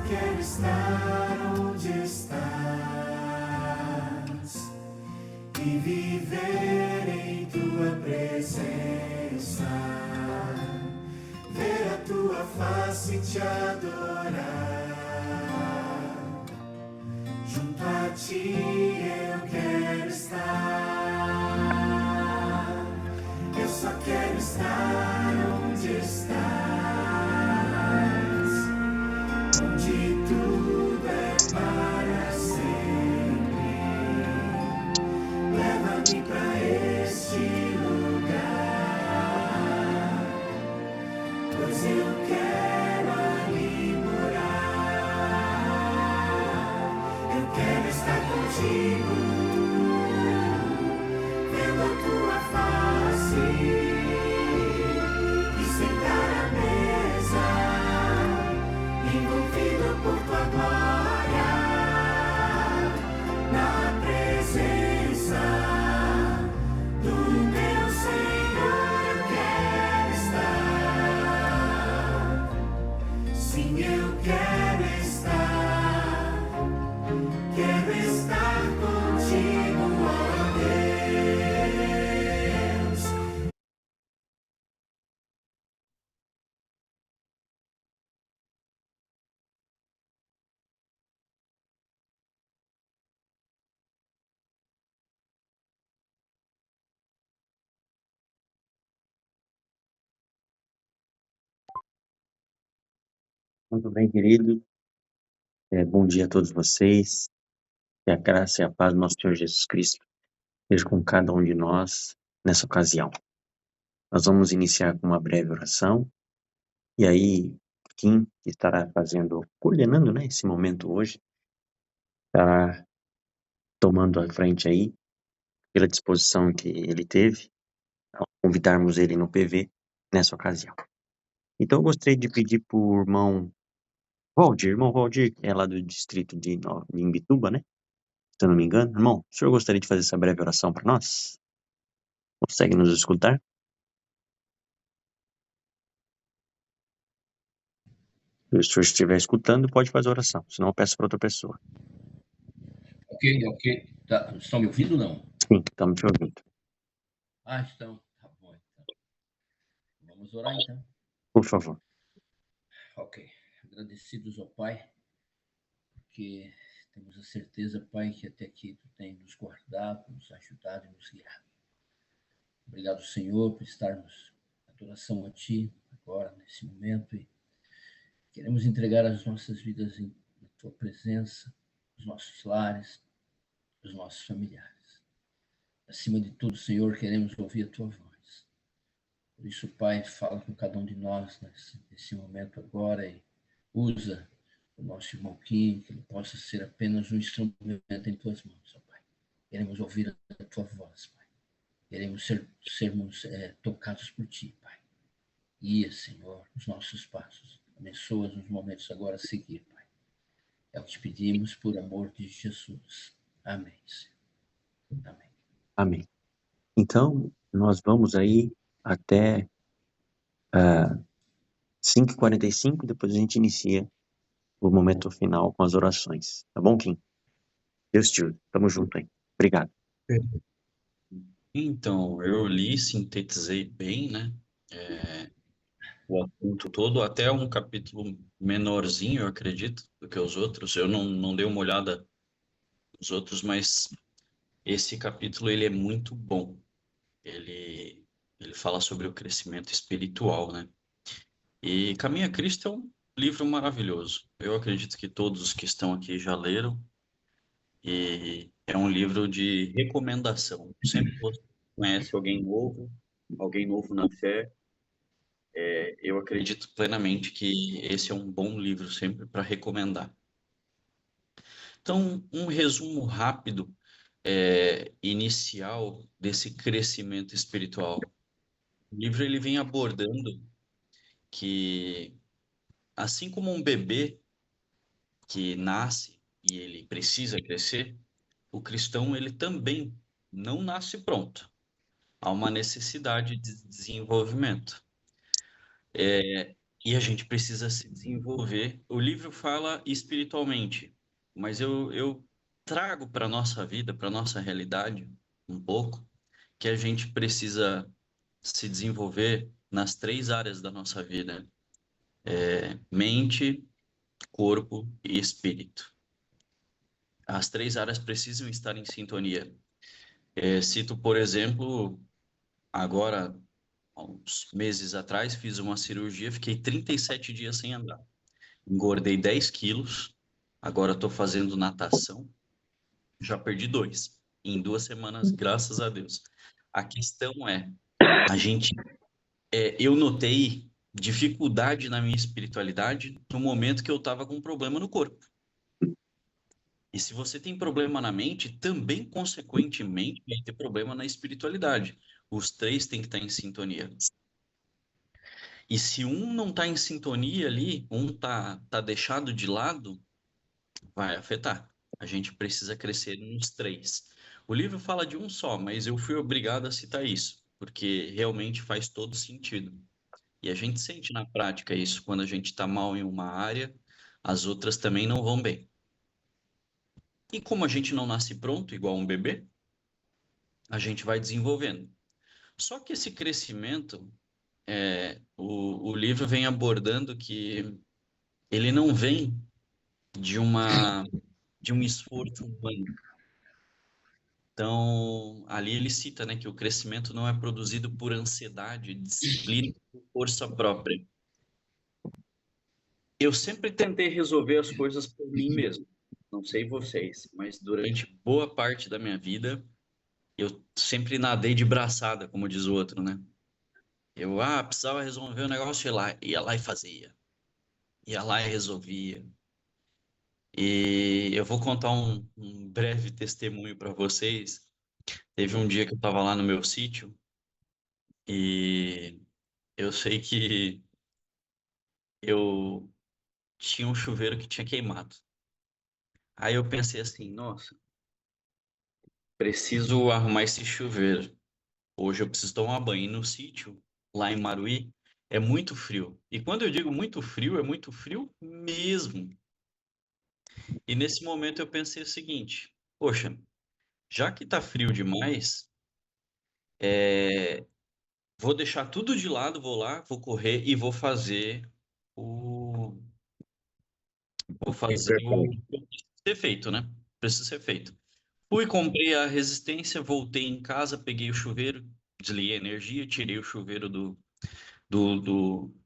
quero estar onde estás e viver em tua presença, ver a tua face e te adorar. Junto a ti eu quero estar. Eu só quero estar onde estás, onde tudo é para sempre. Leva-me para este lugar, pois eu quero ali morar. Eu quero estar contigo, vendo a tua face e sentar à mesa, envolvido por tua glória, na presença do meu Senhor. Eu quero estar, sim, eu quero estar. Quero estar contigo, ó Deus. Muito bem, querido. Bom dia a todos vocês. Que a graça e a paz do nosso Senhor Jesus Cristo esteja com cada um de nós nessa ocasião. Nós vamos iniciar com uma breve oração. E aí, Kim, que estará coordenando, né, esse momento hoje, estará tomando a frente aí, pela disposição que ele teve, ao convidarmos ele no PV nessa ocasião. Então, eu gostaria de pedir para o irmão Valdir, que é lá do distrito de Imbituba, né? Se eu não me engano. Irmão, o senhor gostaria de fazer essa breve oração para nós? Consegue nos escutar? Se o senhor estiver escutando, pode fazer a oração, senão eu peço para outra pessoa. Ok. Tá, estão me ouvindo ou não? Sim, estamos te ouvindo. Estão. Tá bom, então. Vamos orar, então. Por favor. Ok. Agradecidos ao Pai, porque temos a certeza, Pai, que até aqui Tu tem nos guardado, nos ajudado e nos guiado. Obrigado, Senhor, por estarmos em adoração a Ti agora, nesse momento, e queremos entregar as nossas vidas na Tua presença, os nossos lares, os nossos familiares. Acima de tudo, Senhor, queremos ouvir a Tua voz. Por isso, Pai, fala com cada um de nós nesse momento agora e usa o nosso irmão Kim, que ele possa ser apenas um instrumento em Tuas mãos, ó Pai. Queremos ouvir a Tua voz, Pai. Queremos sermos tocados por Ti, Pai. Guia, Senhor, os nossos passos. Abençoa nos momentos agora a seguir, Pai. É o que te pedimos por amor de Jesus. Amém, Senhor. Amém. Amém. Então, nós vamos aí até 5h45, depois a gente inicia o momento final com as orações. Tá bom, Kim? Deus te ajude. Tamo junto aí. Obrigado. Então, eu li, sintetizei bem, né? O assunto todo, até um capítulo menorzinho, eu acredito, do que os outros. Eu não dei uma olhada nos outros, mas esse capítulo ele é muito bom. Ele fala sobre o crescimento espiritual, né? E Caminho a Cristo é um livro maravilhoso. Eu acredito que todos os que estão aqui já leram. E é um livro de recomendação. Sempre que você conhece alguém novo na fé, eu acredito plenamente que esse é um bom livro sempre para recomendar. Então, um resumo rápido, inicial desse crescimento espiritual. O livro ele vem abordando que, assim como um bebê que nasce e ele precisa crescer, o cristão ele também não nasce pronto. Há uma necessidade de desenvolvimento. E a gente precisa se desenvolver. O livro fala espiritualmente, mas eu trago para a nossa vida, para a nossa realidade, um pouco, que a gente precisa se desenvolver nas 3 áreas da nossa vida: mente, corpo e espírito. As 3 áreas precisam estar em sintonia. Cito, por exemplo, agora, há uns meses atrás, fiz uma cirurgia, fiquei 37 dias sem andar. Engordei 10 quilos, agora estou fazendo natação, já perdi 2 em 2 semanas, graças a Deus. A questão é, eu notei dificuldade na minha espiritualidade no momento que eu estava com um problema no corpo. E se você tem problema na mente, também, consequentemente, vai ter problema na espiritualidade. Os 3 têm que estar em sintonia. E se um não está em sintonia ali, um tá deixado de lado, vai afetar. A gente precisa crescer nos 3. O livro fala de um só, mas eu fui obrigado a citar isso, porque realmente faz todo sentido. E a gente sente na prática isso, quando a gente está mal em uma área, as outras também não vão bem. E como a gente não nasce pronto, igual um bebê, a gente vai desenvolvendo. Só que esse crescimento, o livro vem abordando que ele não vem de um esforço humano. Então, ali ele cita, né, que o crescimento não é produzido por ansiedade, disciplina e por força própria. Eu sempre tentei resolver as coisas por mim mesmo. Não sei vocês, mas durante boa parte da minha vida, eu sempre nadei de braçada, como diz o outro, né? Eu, precisava resolver um negócio, ia lá e fazia. Ia lá e resolvia. E eu vou contar um breve testemunho para vocês. Teve um dia que eu estava lá no meu sítio e eu sei que eu tinha um chuveiro que tinha queimado. Aí eu pensei assim, nossa, preciso arrumar esse chuveiro. Hoje eu preciso tomar banho. E no sítio, lá em Maruí, é muito frio. E quando eu digo muito frio, é muito frio mesmo. E nesse momento eu pensei o seguinte, poxa, já que tá frio demais, vou deixar tudo de lado, vou lá, vou correr e vou fazer o que precisa ser feito, né? Precisa ser feito. Fui, comprei a resistência, voltei em casa, peguei o chuveiro, desliguei a energia, tirei o chuveiro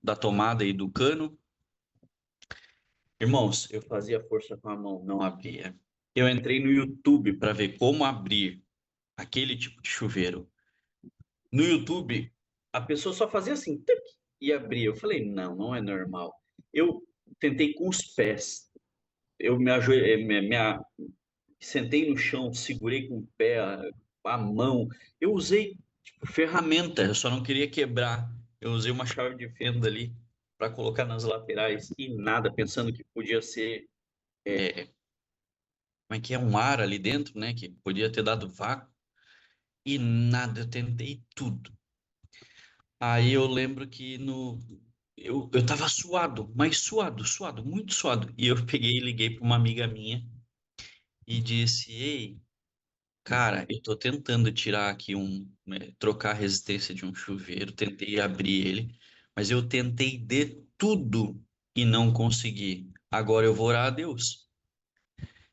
da tomada e do cano. Irmãos, eu fazia força com a mão, não abria. Eu entrei no YouTube para ver como abrir aquele tipo de chuveiro. No YouTube, a pessoa só fazia assim, tuc, e abria. Eu falei, não, não é normal. Eu tentei com os pés. Eu me ajoelhei, sentei no chão, segurei com o pé, a mão. Eu usei tipo, ferramenta, eu só não queria quebrar. Eu usei uma chave de fenda ali para colocar nas laterais e nada, pensando que podia ser, como é que é, um ar ali dentro, né? Que podia ter dado vácuo. E nada, eu tentei tudo. Aí eu lembro que eu tava suado, mas suado, muito suado. E eu peguei e liguei para uma amiga minha e disse: Ei, cara, eu tô tentando tirar aqui trocar a resistência de um chuveiro, tentei abrir ele, mas eu tentei de tudo e não consegui. Agora eu vou orar a Deus.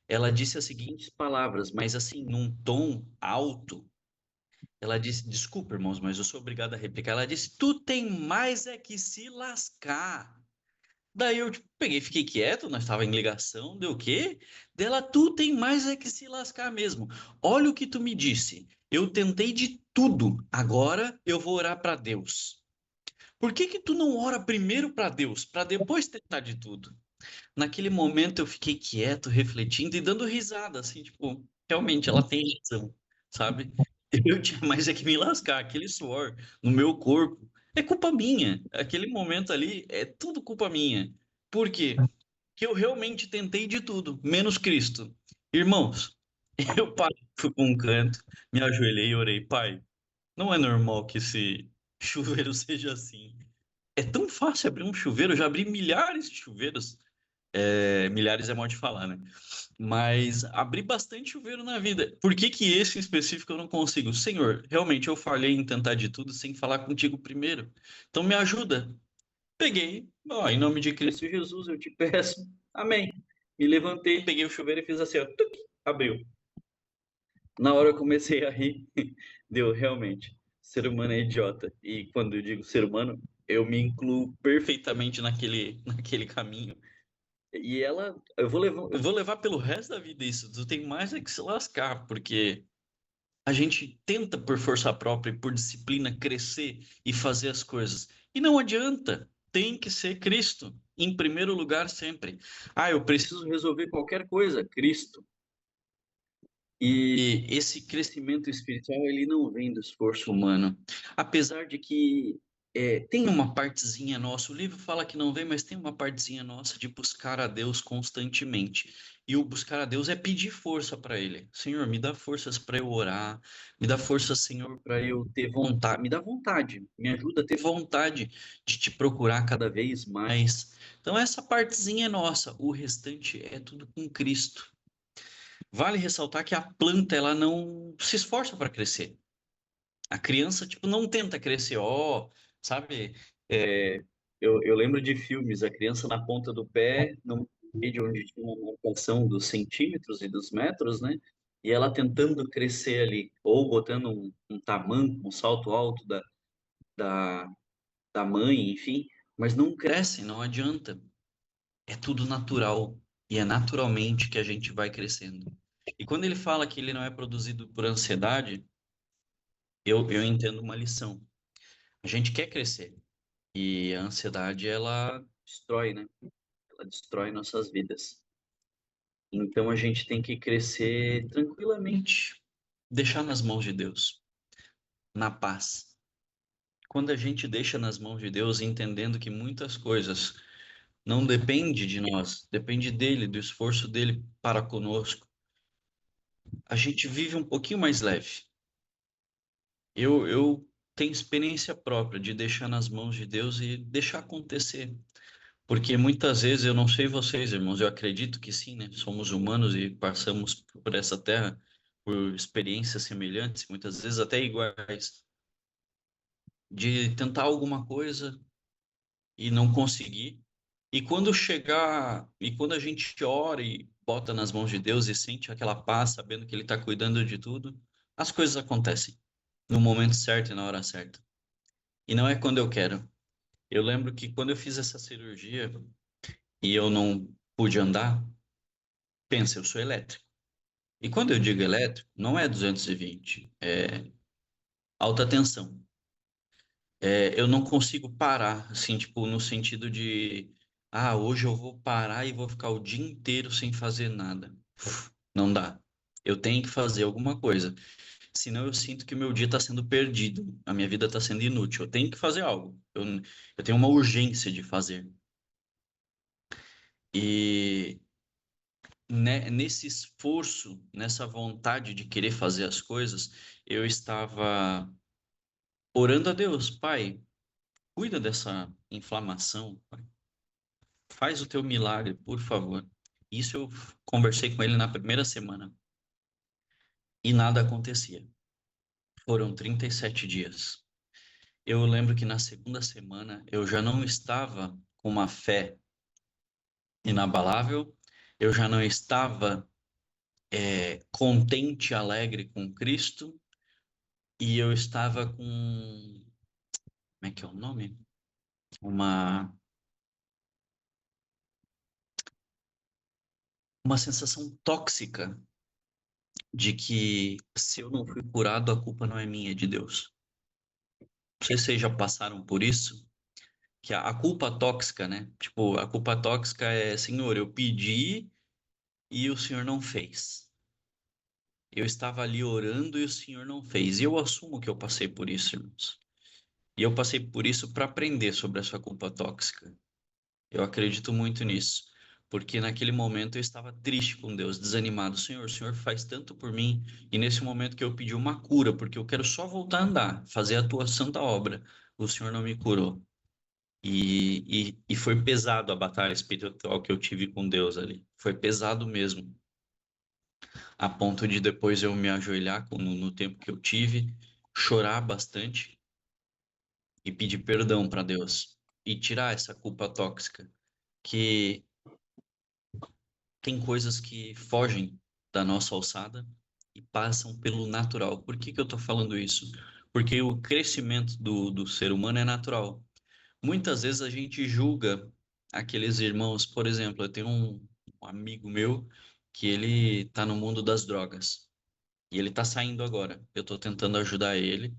Ela disse as seguintes palavras, mas assim, num tom alto. Ela disse, desculpa, irmãos, mas eu sou obrigado a replicar. Ela disse, tu tem mais é que se lascar. Daí eu tipo, peguei, fiquei quieto, nós estava em ligação, deu o quê? Dela, tu tem mais é que se lascar mesmo. Olha o que tu me disse. Eu tentei de tudo, agora eu vou orar para Deus. Por que que tu não ora primeiro para Deus, para depois tentar de tudo? Naquele momento eu fiquei quieto, refletindo e dando risada, assim, tipo, realmente ela tem razão, sabe? Eu tinha mais é que me lascar, aquele suor no meu corpo é culpa minha. Aquele momento ali é tudo culpa minha. Por quê? Porque eu realmente tentei de tudo, menos Cristo. Irmãos, eu parei, fui para um canto, me ajoelhei e orei, Pai, não é normal que esse chuveiro seja assim. é tão fácil abrir um chuveiro, eu já abri milhares de chuveiros. Milhares é modo de falar, né? Mas abri bastante chuveiro na vida. Por que que esse em específico eu não consigo? Senhor, realmente eu falhei em tentar de tudo sem falar contigo primeiro. Então me ajuda. Peguei, ó, em nome de Cristo Jesus, eu te peço. Amém. Me levantei, peguei o chuveiro e fiz assim, ó, tuc, abriu. Na hora eu comecei a rir. Deu, realmente. Ser humano é idiota. E quando eu digo ser humano, eu me incluo perfeitamente naquele caminho. E eu vou levar pelo resto da vida isso. Tu tem mais é que se lascar, porque a gente tenta por força própria e por disciplina crescer e fazer as coisas. E não adianta. Tem que ser Cristo em primeiro lugar sempre. Ah, eu preciso resolver qualquer coisa, Cristo. E esse crescimento espiritual, ele não vem do esforço humano. Apesar de que tem uma partezinha nossa, o livro fala que não vem, mas tem uma partezinha nossa de buscar a Deus constantemente. E o buscar a Deus é pedir força para Ele. Senhor, me dá forças para eu orar, me dá forças, Senhor, para eu ter vontade, me dá vontade, me ajuda a ter vontade de te procurar cada vez mais. Então, essa partezinha é nossa, o restante é tudo com Cristo. Vale ressaltar que a planta ela não se esforça para crescer. A criança tipo não tenta crescer, ó, sabe? É, eu lembro de filmes, a criança na ponta do pé, no vídeo onde tinha uma marcação dos centímetros e dos metros, né? E ela tentando crescer ali, ou botando um tamanco, um salto alto da, da mãe, enfim, mas não cresce, não adianta. É tudo natural e é naturalmente que a gente vai crescendo. E quando ele fala que ele não é produzido por ansiedade, eu entendo uma lição. A gente quer crescer e a ansiedade ela destrói, né? Ela destrói nossas vidas. Então a gente tem que crescer tranquilamente, deixar nas mãos de Deus, na paz. Quando a gente deixa nas mãos de Deus, entendendo que muitas coisas não depende de nós, depende dele, do esforço dele para conosco, a gente vive um pouquinho mais leve. Eu tenho experiência própria de deixar nas mãos de Deus e deixar acontecer. Porque muitas vezes, eu não sei vocês, irmãos, eu acredito que sim, né? Somos humanos e passamos por essa terra por experiências semelhantes, muitas vezes até iguais, de tentar alguma coisa e não conseguir. E quando chegar, e quando a gente ora e bota nas mãos de Deus e sente aquela paz, sabendo que Ele está cuidando de tudo, as coisas acontecem no momento certo e na hora certa. E não é quando eu quero. Eu lembro que quando eu fiz essa cirurgia e eu não pude andar, pensa, eu sou elétrico. E quando eu digo elétrico, não é 220, é alta tensão. Eu não consigo parar, assim, tipo, no sentido de, hoje eu vou parar e vou ficar o dia inteiro sem fazer nada. Não dá. Eu tenho que fazer alguma coisa. Senão eu sinto que o meu dia está sendo perdido, a minha vida está sendo inútil. Eu tenho que fazer algo. Eu tenho uma urgência de fazer. E nesse esforço, nessa vontade de querer fazer as coisas, eu estava orando a Deus, Pai, cuida dessa inflamação, Pai. Faz o teu milagre, por favor. Isso eu conversei com ele na primeira semana e nada acontecia. Foram 37 dias. Eu lembro que na segunda semana eu já não estava com uma fé inabalável, eu já não estava contente, alegre com Cristo, e eu estava com, como é que é o nome? Uma sensação tóxica de que se eu não fui curado, a culpa não é minha, é de Deus. Não sei se vocês já passaram por isso, que a culpa tóxica, né? Tipo, a culpa tóxica é, Senhor, eu pedi e o Senhor não fez. Eu estava ali orando e o Senhor não fez. E eu assumo que eu passei por isso, irmãos. E eu passei por isso para aprender sobre essa culpa tóxica. Eu acredito muito nisso, porque naquele momento eu estava triste com Deus, desanimado. Senhor, o Senhor faz tanto por mim, e nesse momento que eu pedi uma cura, porque eu quero só voltar a andar, fazer a tua santa obra, o Senhor não me curou. E foi pesado a batalha espiritual que eu tive com Deus ali. Foi pesado mesmo. A ponto de depois eu me ajoelhar no tempo que eu tive, chorar bastante e pedir perdão para Deus. E tirar essa culpa tóxica. Que tem coisas que fogem da nossa alçada e passam pelo natural. Por que que eu estou falando isso? Porque o crescimento do ser humano é natural. Muitas vezes a gente julga aqueles irmãos, por exemplo, eu tenho um amigo meu que ele está no mundo das drogas e ele está saindo agora. Eu estou tentando ajudar ele.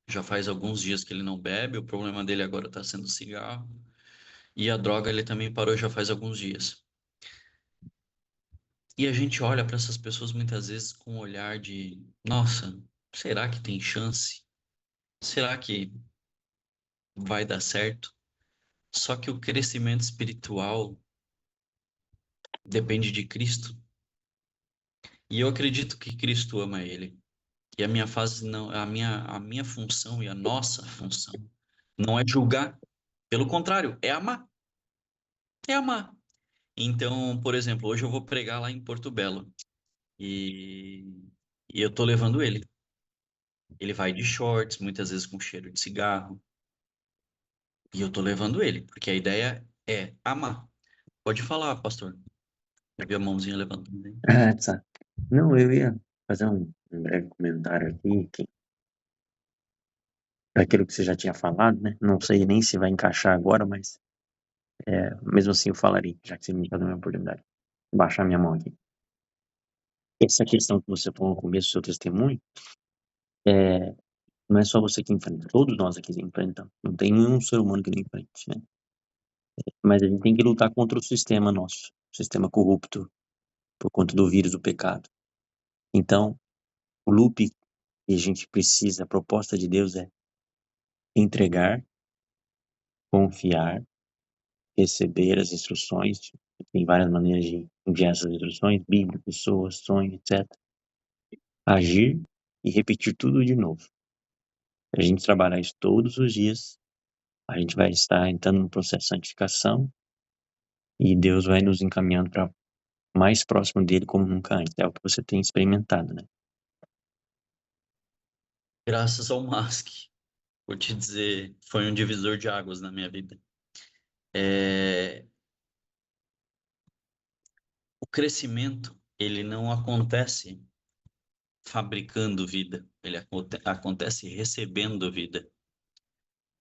Já faz alguns dias que ele não bebe, o problema dele agora está sendo cigarro e a droga ele também parou já faz alguns dias. E a gente olha para essas pessoas muitas vezes com um olhar de, nossa, será que tem chance? Será que vai dar certo? Só que o crescimento espiritual depende de Cristo. E eu acredito que Cristo ama ele. E a minha fase não, a minha função e a nossa função não é julgar, pelo contrário, é amar. É amar. Então, por exemplo, hoje eu vou pregar lá em Porto Belo e, e eu tô levando ele. Ele vai de shorts, muitas vezes com cheiro de cigarro, e eu tô levando ele, porque a ideia é amar. Pode falar, pastor. Eu vi a mãozinha levantando aí. Tá. Não, eu ia fazer um breve comentário aqui, daquilo que você já tinha falado, né? Não sei nem se vai encaixar agora, mas mesmo assim eu falaria, já que você me deu a minha oportunidade. Vou baixar minha mão aqui. Essa questão que você falou no começo do seu testemunho, não é só você que enfrenta, todos nós aqui enfrentamos. Não tem nenhum ser humano que não enfrente, né? Mas a gente tem que lutar contra o sistema nosso, o sistema corrupto, por conta do vírus do pecado. Então, o loop que a gente precisa, a proposta de Deus é entregar, confiar, receber as instruções. Tem várias maneiras de enviar essas instruções, Bíblia, pessoas, sonhos, etc. Agir e repetir tudo de novo. Se a gente trabalhar isso todos os dias, a gente vai estar entrando no processo de santificação e Deus vai nos encaminhando para mais próximo dele como nunca antes. É o que você tem experimentado, né? Graças ao Musk, vou te dizer, foi um divisor de águas na minha vida. O crescimento, ele não acontece fabricando vida, ele acontece recebendo vida.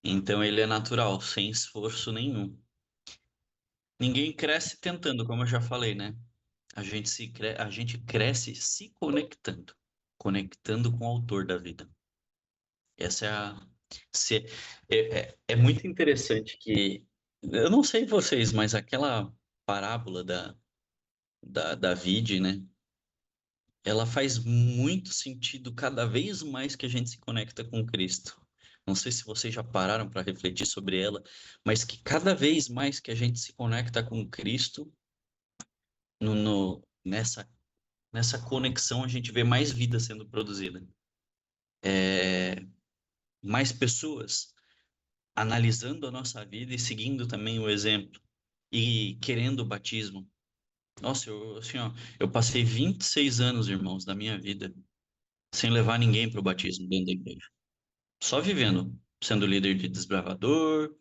Então ele é natural, sem esforço nenhum. Ninguém cresce tentando, como eu já falei, né? A gente cresce se conectando com o autor da vida. Essa é a se- é muito interessante que eu não sei vocês, mas aquela parábola da vide, né? Ela faz muito sentido cada vez mais que a gente se conecta com Cristo. Não sei se vocês já pararam para refletir sobre ela, mas que cada vez mais que a gente se conecta com Cristo, nessa conexão a gente vê mais vida sendo produzida. Mais pessoas analisando a nossa vida e seguindo também o exemplo e querendo o batismo. Nossa, assim, ó, eu passei 26 anos, irmãos, da minha vida sem levar ninguém para o batismo dentro da igreja. Só vivendo, sendo líder de desbravador,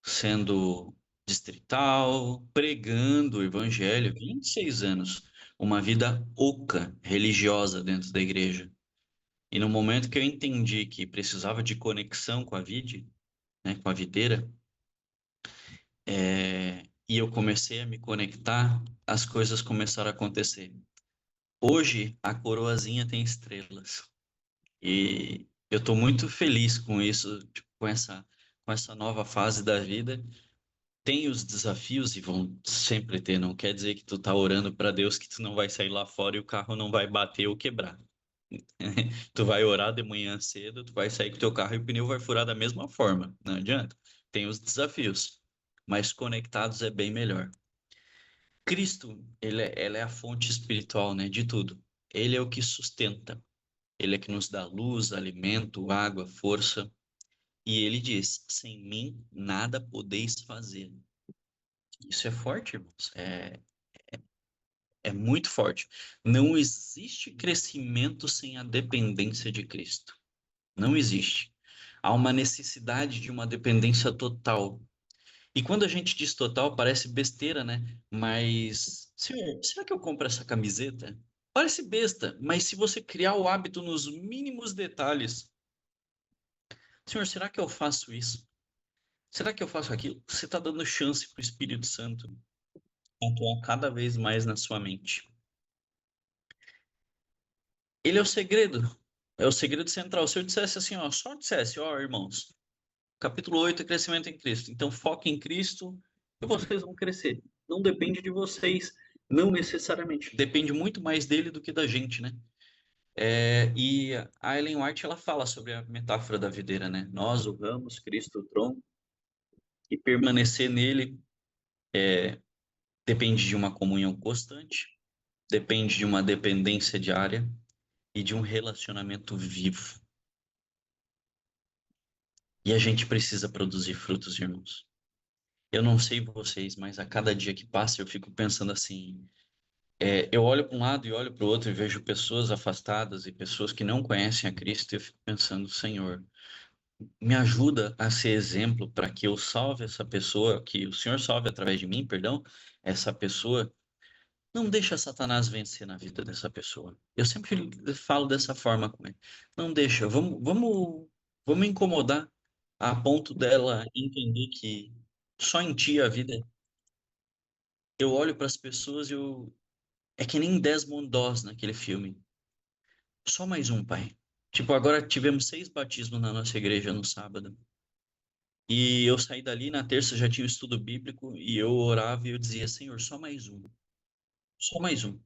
sendo distrital, pregando o evangelho, 26 anos, uma vida oca, religiosa dentro da igreja. E no momento que eu entendi que precisava de conexão com a vide, né, com a videira, e eu comecei a me conectar, as coisas começaram a acontecer. Hoje, a coroazinha tem estrelas. E eu estou muito feliz com isso, tipo, com essa nova fase da vida. Tem os desafios e vão sempre ter. Não quer dizer que tu tá orando para Deus que tu não vai sair lá fora e o carro não vai bater ou quebrar. Tu vai orar de manhã cedo, tu vai sair com o teu carro e o pneu vai furar da mesma forma. Não adianta. Tem os desafios, mas conectados é bem melhor. Cristo, ela é a fonte espiritual, né, de tudo. Ele é o que sustenta. Ele é que nos dá luz, alimento, água, força. E ele diz: sem mim nada podeis fazer. Isso é forte, irmãos. É muito forte. Não existe crescimento sem a dependência de Cristo. Não existe. Há uma necessidade de uma dependência total. E quando a gente diz total, parece besteira, né? Mas, senhor, será que eu compro essa camiseta? Parece besta, mas se você criar o hábito nos mínimos detalhes, senhor, será que eu faço isso? Será que eu faço aquilo? Você está dando chance para o Espírito Santo atuar cada vez mais na sua mente. Ele é o segredo central. Se eu dissesse assim, ó, só dissesse, ó, irmãos, capítulo 8 é crescimento em Cristo. Então, foque em Cristo e vocês vão crescer. Não depende de vocês, não necessariamente. Depende muito mais dele do que da gente, né? E a Ellen White, ela fala sobre a metáfora da videira, né? Nós, o ramos, Cristo, o tronco, e permanecer nele depende de uma comunhão constante, depende de uma dependência diária e de um relacionamento vivo. E a gente precisa produzir frutos, irmãos. Eu não sei vocês, mas a cada dia que passa eu fico pensando assim. Eu olho para um lado e olho para o outro e vejo pessoas afastadas e pessoas que não conhecem a Cristo e eu fico pensando, Senhor, me ajuda a ser exemplo para que eu salve essa pessoa, que o Senhor salve através de mim, perdão, essa pessoa. Não deixa Satanás vencer na vida dessa pessoa. Eu sempre falo dessa forma com ele. Não deixa, vamos incomodar a ponto dela entender que só em ti a vida. Eu olho para as pessoas e eu é que nem Desmond Doss naquele filme. Só mais um, pai. Tipo, agora tivemos 6 batismos na nossa igreja no sábado. E eu saí dali, na terça já tinha o estudo bíblico, e eu orava e eu dizia, Senhor, só mais um. Só mais um.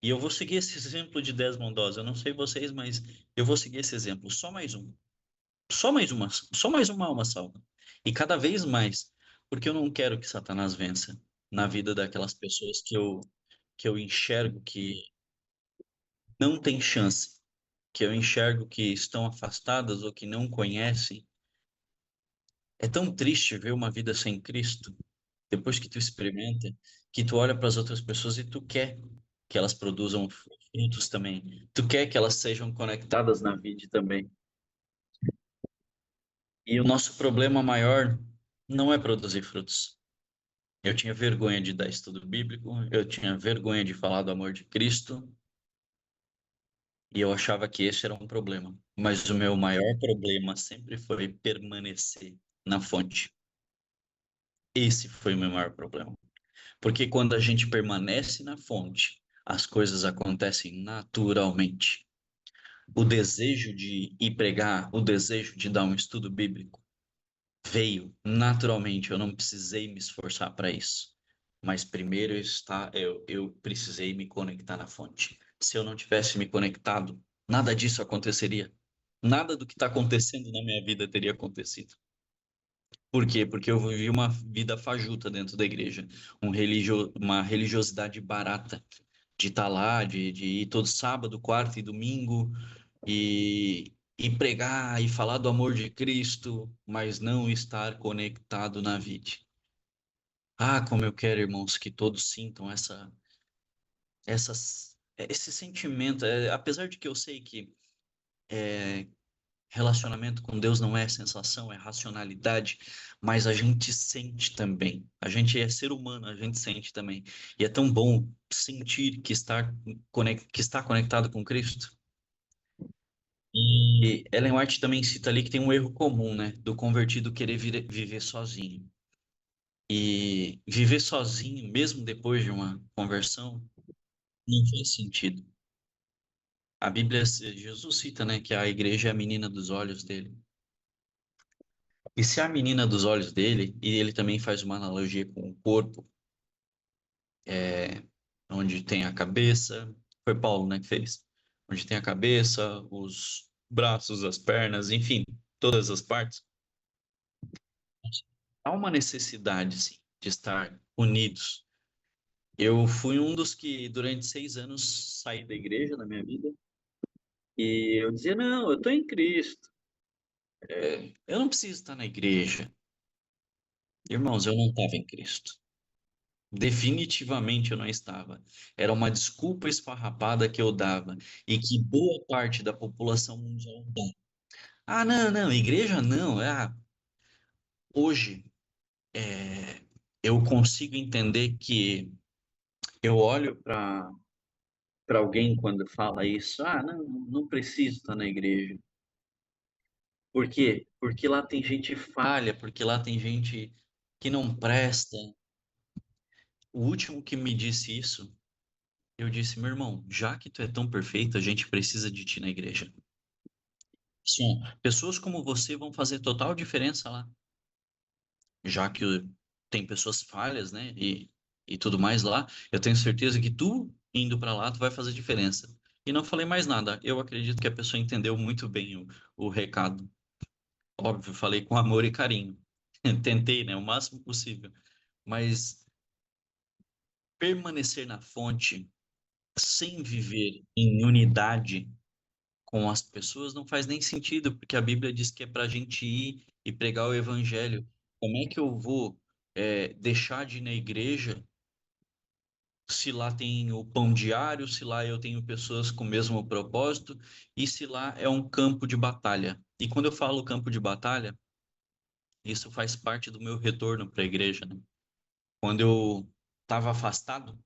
E eu vou seguir esse exemplo de Desmond Doss. Eu não sei vocês, mas eu vou seguir esse exemplo. Só mais um. Só mais uma alma salva. E cada vez mais. Porque eu não quero que Satanás vença na vida daquelas pessoas que eu enxergo que não tem chance, que eu enxergo que estão afastadas ou que não conhecem. É tão triste ver uma vida sem Cristo, depois que tu experimenta, que tu olha para as outras pessoas e tu quer que elas produzam frutos também. Tu quer que elas sejam conectadas na vida também. E o nosso problema maior não é produzir frutos. Eu tinha vergonha de dar estudo bíblico, eu tinha vergonha de falar do amor de Cristo, e eu achava que esse era um problema. Mas o meu maior problema sempre foi permanecer na fonte. Esse foi o meu maior problema. Porque quando a gente permanece na fonte, as coisas acontecem naturalmente. O desejo de ir pregar, o desejo de dar um estudo bíblico veio naturalmente. Eu não precisei me esforçar para isso. Mas primeiro eu precisei me conectar na fonte. Se eu não tivesse me conectado, nada disso aconteceria. Nada do que está acontecendo na minha vida teria acontecido. Por quê? Porque eu vivi uma vida fajuta dentro da igreja, uma religiosidade barata, de estar lá, de ir todo sábado, quarta e domingo, e pregar e falar do amor de Cristo, mas não estar conectado na vida. Ah, como eu quero, irmãos, que todos sintam esse sentimento, apesar de que eu sei que relacionamento com Deus não é sensação, é racionalidade, mas a gente sente também. A gente é ser humano, a gente sente também. E é tão bom sentir que está conectado com Cristo. E Ellen White também cita ali que tem um erro comum, né, do convertido querer viver sozinho. E viver sozinho, mesmo depois de uma conversão, não faz sentido. A Bíblia, Jesus cita, né, que a igreja é a menina dos olhos dele. E se a menina dos olhos dele, e ele também faz uma analogia com o corpo, onde tem a cabeça, foi Paulo, né, que fez, onde tem a cabeça, os braços, as pernas, enfim, todas as partes, há uma necessidade, sim, de estar unidos. Eu fui um dos que, durante 6 anos, saí da igreja na minha vida, e eu dizia, não, eu estou em Cristo. eu não preciso estar na igreja. Irmãos, eu não estava em Cristo. Definitivamente eu não estava. Era uma desculpa esfarrapada que eu dava e que boa parte da população mundial dá. Ah, não, não, igreja não. Hoje eu consigo entender que eu olho para alguém quando fala isso. Ah, não, não preciso estar na igreja. Por quê? Porque lá tem gente falha, porque lá tem gente que não presta. O último que me disse isso, eu disse, meu irmão, já que tu é tão perfeito, a gente precisa de ti na igreja. Sim, pessoas como você vão fazer total diferença lá, já que tem pessoas falhas, né, e tudo mais lá. Eu tenho certeza que tu indo para lá, tu vai fazer diferença. E não falei mais nada. Eu acredito que a pessoa entendeu muito bem o recado. Óbvio, falei com amor e carinho. Tentei, né, o máximo possível. Mas permanecer na fonte sem viver em unidade com as pessoas não faz nem sentido, porque a Bíblia diz que é para a gente ir e pregar o evangelho. Como é que eu vou deixar de ir na igreja se lá tem o pão diário, se lá eu tenho pessoas com o mesmo propósito e se lá é um campo de batalha? E quando eu falo campo de batalha, isso faz parte do meu retorno para a igreja, né? Quando eu estava afastado,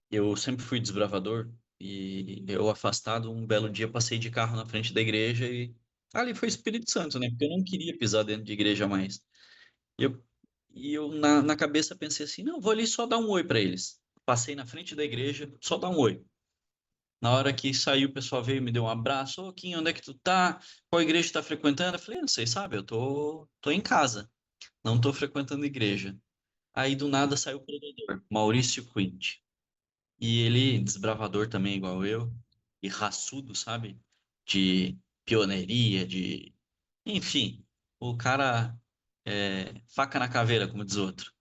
eu sempre fui desbravador e eu afastado, um belo dia passei de carro na frente da igreja e ali foi o Espírito Santo, né? Porque eu não queria pisar dentro de igreja mais. E eu na cabeça pensei assim, não, vou ali só dar um oi para eles. Passei na frente da igreja, só dar um oi. Na hora que saiu, o pessoal veio e me deu um abraço. Ô, Kim, onde é que tu tá? Qual igreja tu tá frequentando? Eu falei, não sei, sabe, eu tô em casa, não tô frequentando igreja. Aí do nada saiu o pregador, Maurício Quint. E ele, desbravador também, igual eu, e raçudo, sabe? De pioneiria, de. Enfim, o cara faca na caveira, como diz outro.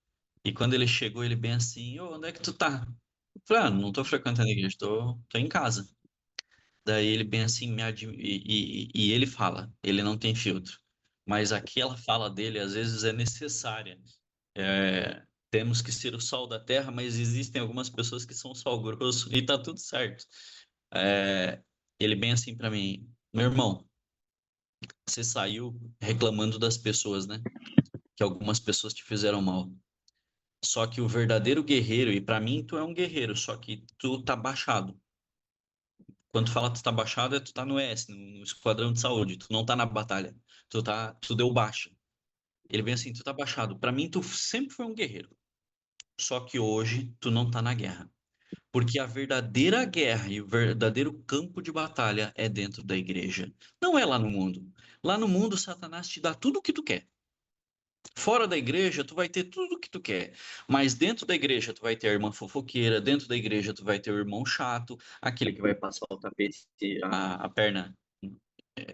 E quando ele chegou, ele bem assim: Ô, onde é que tu tá? Eu falei, não tô frequentando a igreja, tô em casa. Daí ele bem assim, e ele fala, ele não tem filtro. Mas aquela fala dele, às vezes, é necessária. Temos que ser o sol da terra, mas existem algumas pessoas que são o sol grosso e tá tudo certo. É, ele bem assim para mim, meu irmão, você saiu reclamando das pessoas, né? Que algumas pessoas te fizeram mal. Só que o verdadeiro guerreiro, e para mim tu é um guerreiro, só que tu tá baixado. Quando tu fala que tu tá baixado, é tu tá no S, no esquadrão de saúde, tu não tá na batalha. Tu deu baixa. Ele vem assim, tu tá baixado. Para mim tu sempre foi um guerreiro. Só que hoje tu não tá na guerra. Porque a verdadeira guerra e o verdadeiro campo de batalha é dentro da igreja. Não é lá no mundo. Lá no mundo, Satanás te dá tudo o que tu quer. Fora da igreja, tu vai ter tudo o que tu quer. Mas dentro da igreja, tu vai ter a irmã fofoqueira. Dentro da igreja, tu vai ter o irmão chato. Aquele que vai passar o tapete, a perna.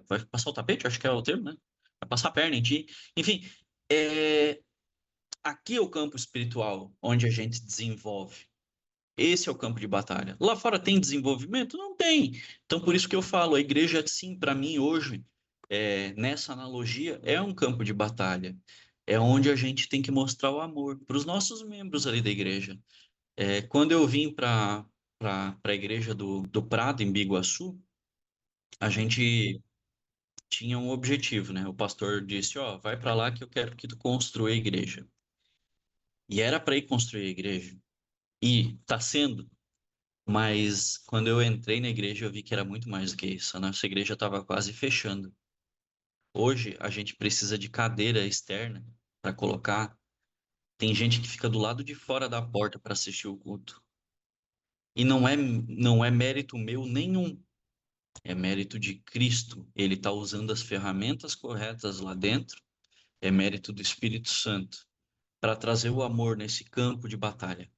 Vai passar o tapete? Acho que é o termo, né? Vai passar a perna em ti. Enfim, aqui é o campo espiritual onde a gente desenvolve. Esse é o campo de batalha. Lá fora tem desenvolvimento? Não tem. Então, por isso que eu falo, a igreja, sim, para mim, hoje, nessa analogia, é um campo de batalha. É onde a gente tem que mostrar o amor para os nossos membros ali da igreja. Quando eu vim para a igreja do Prado, em Biguaçu, a gente tinha um objetivo, né? O pastor disse, ó, vai para lá que eu quero que tu construa a igreja. E era para ir construir a igreja. E está sendo. Mas quando eu entrei na igreja, eu vi que era muito mais do que isso. A nossa igreja estava quase fechando. Hoje, a gente precisa de cadeira externa para colocar. Tem gente que fica do lado de fora da porta para assistir o culto. E não é mérito meu nenhum. É mérito de Cristo. Ele está usando as ferramentas corretas lá dentro. É mérito do Espírito Santo para trazer o amor nesse campo de batalha,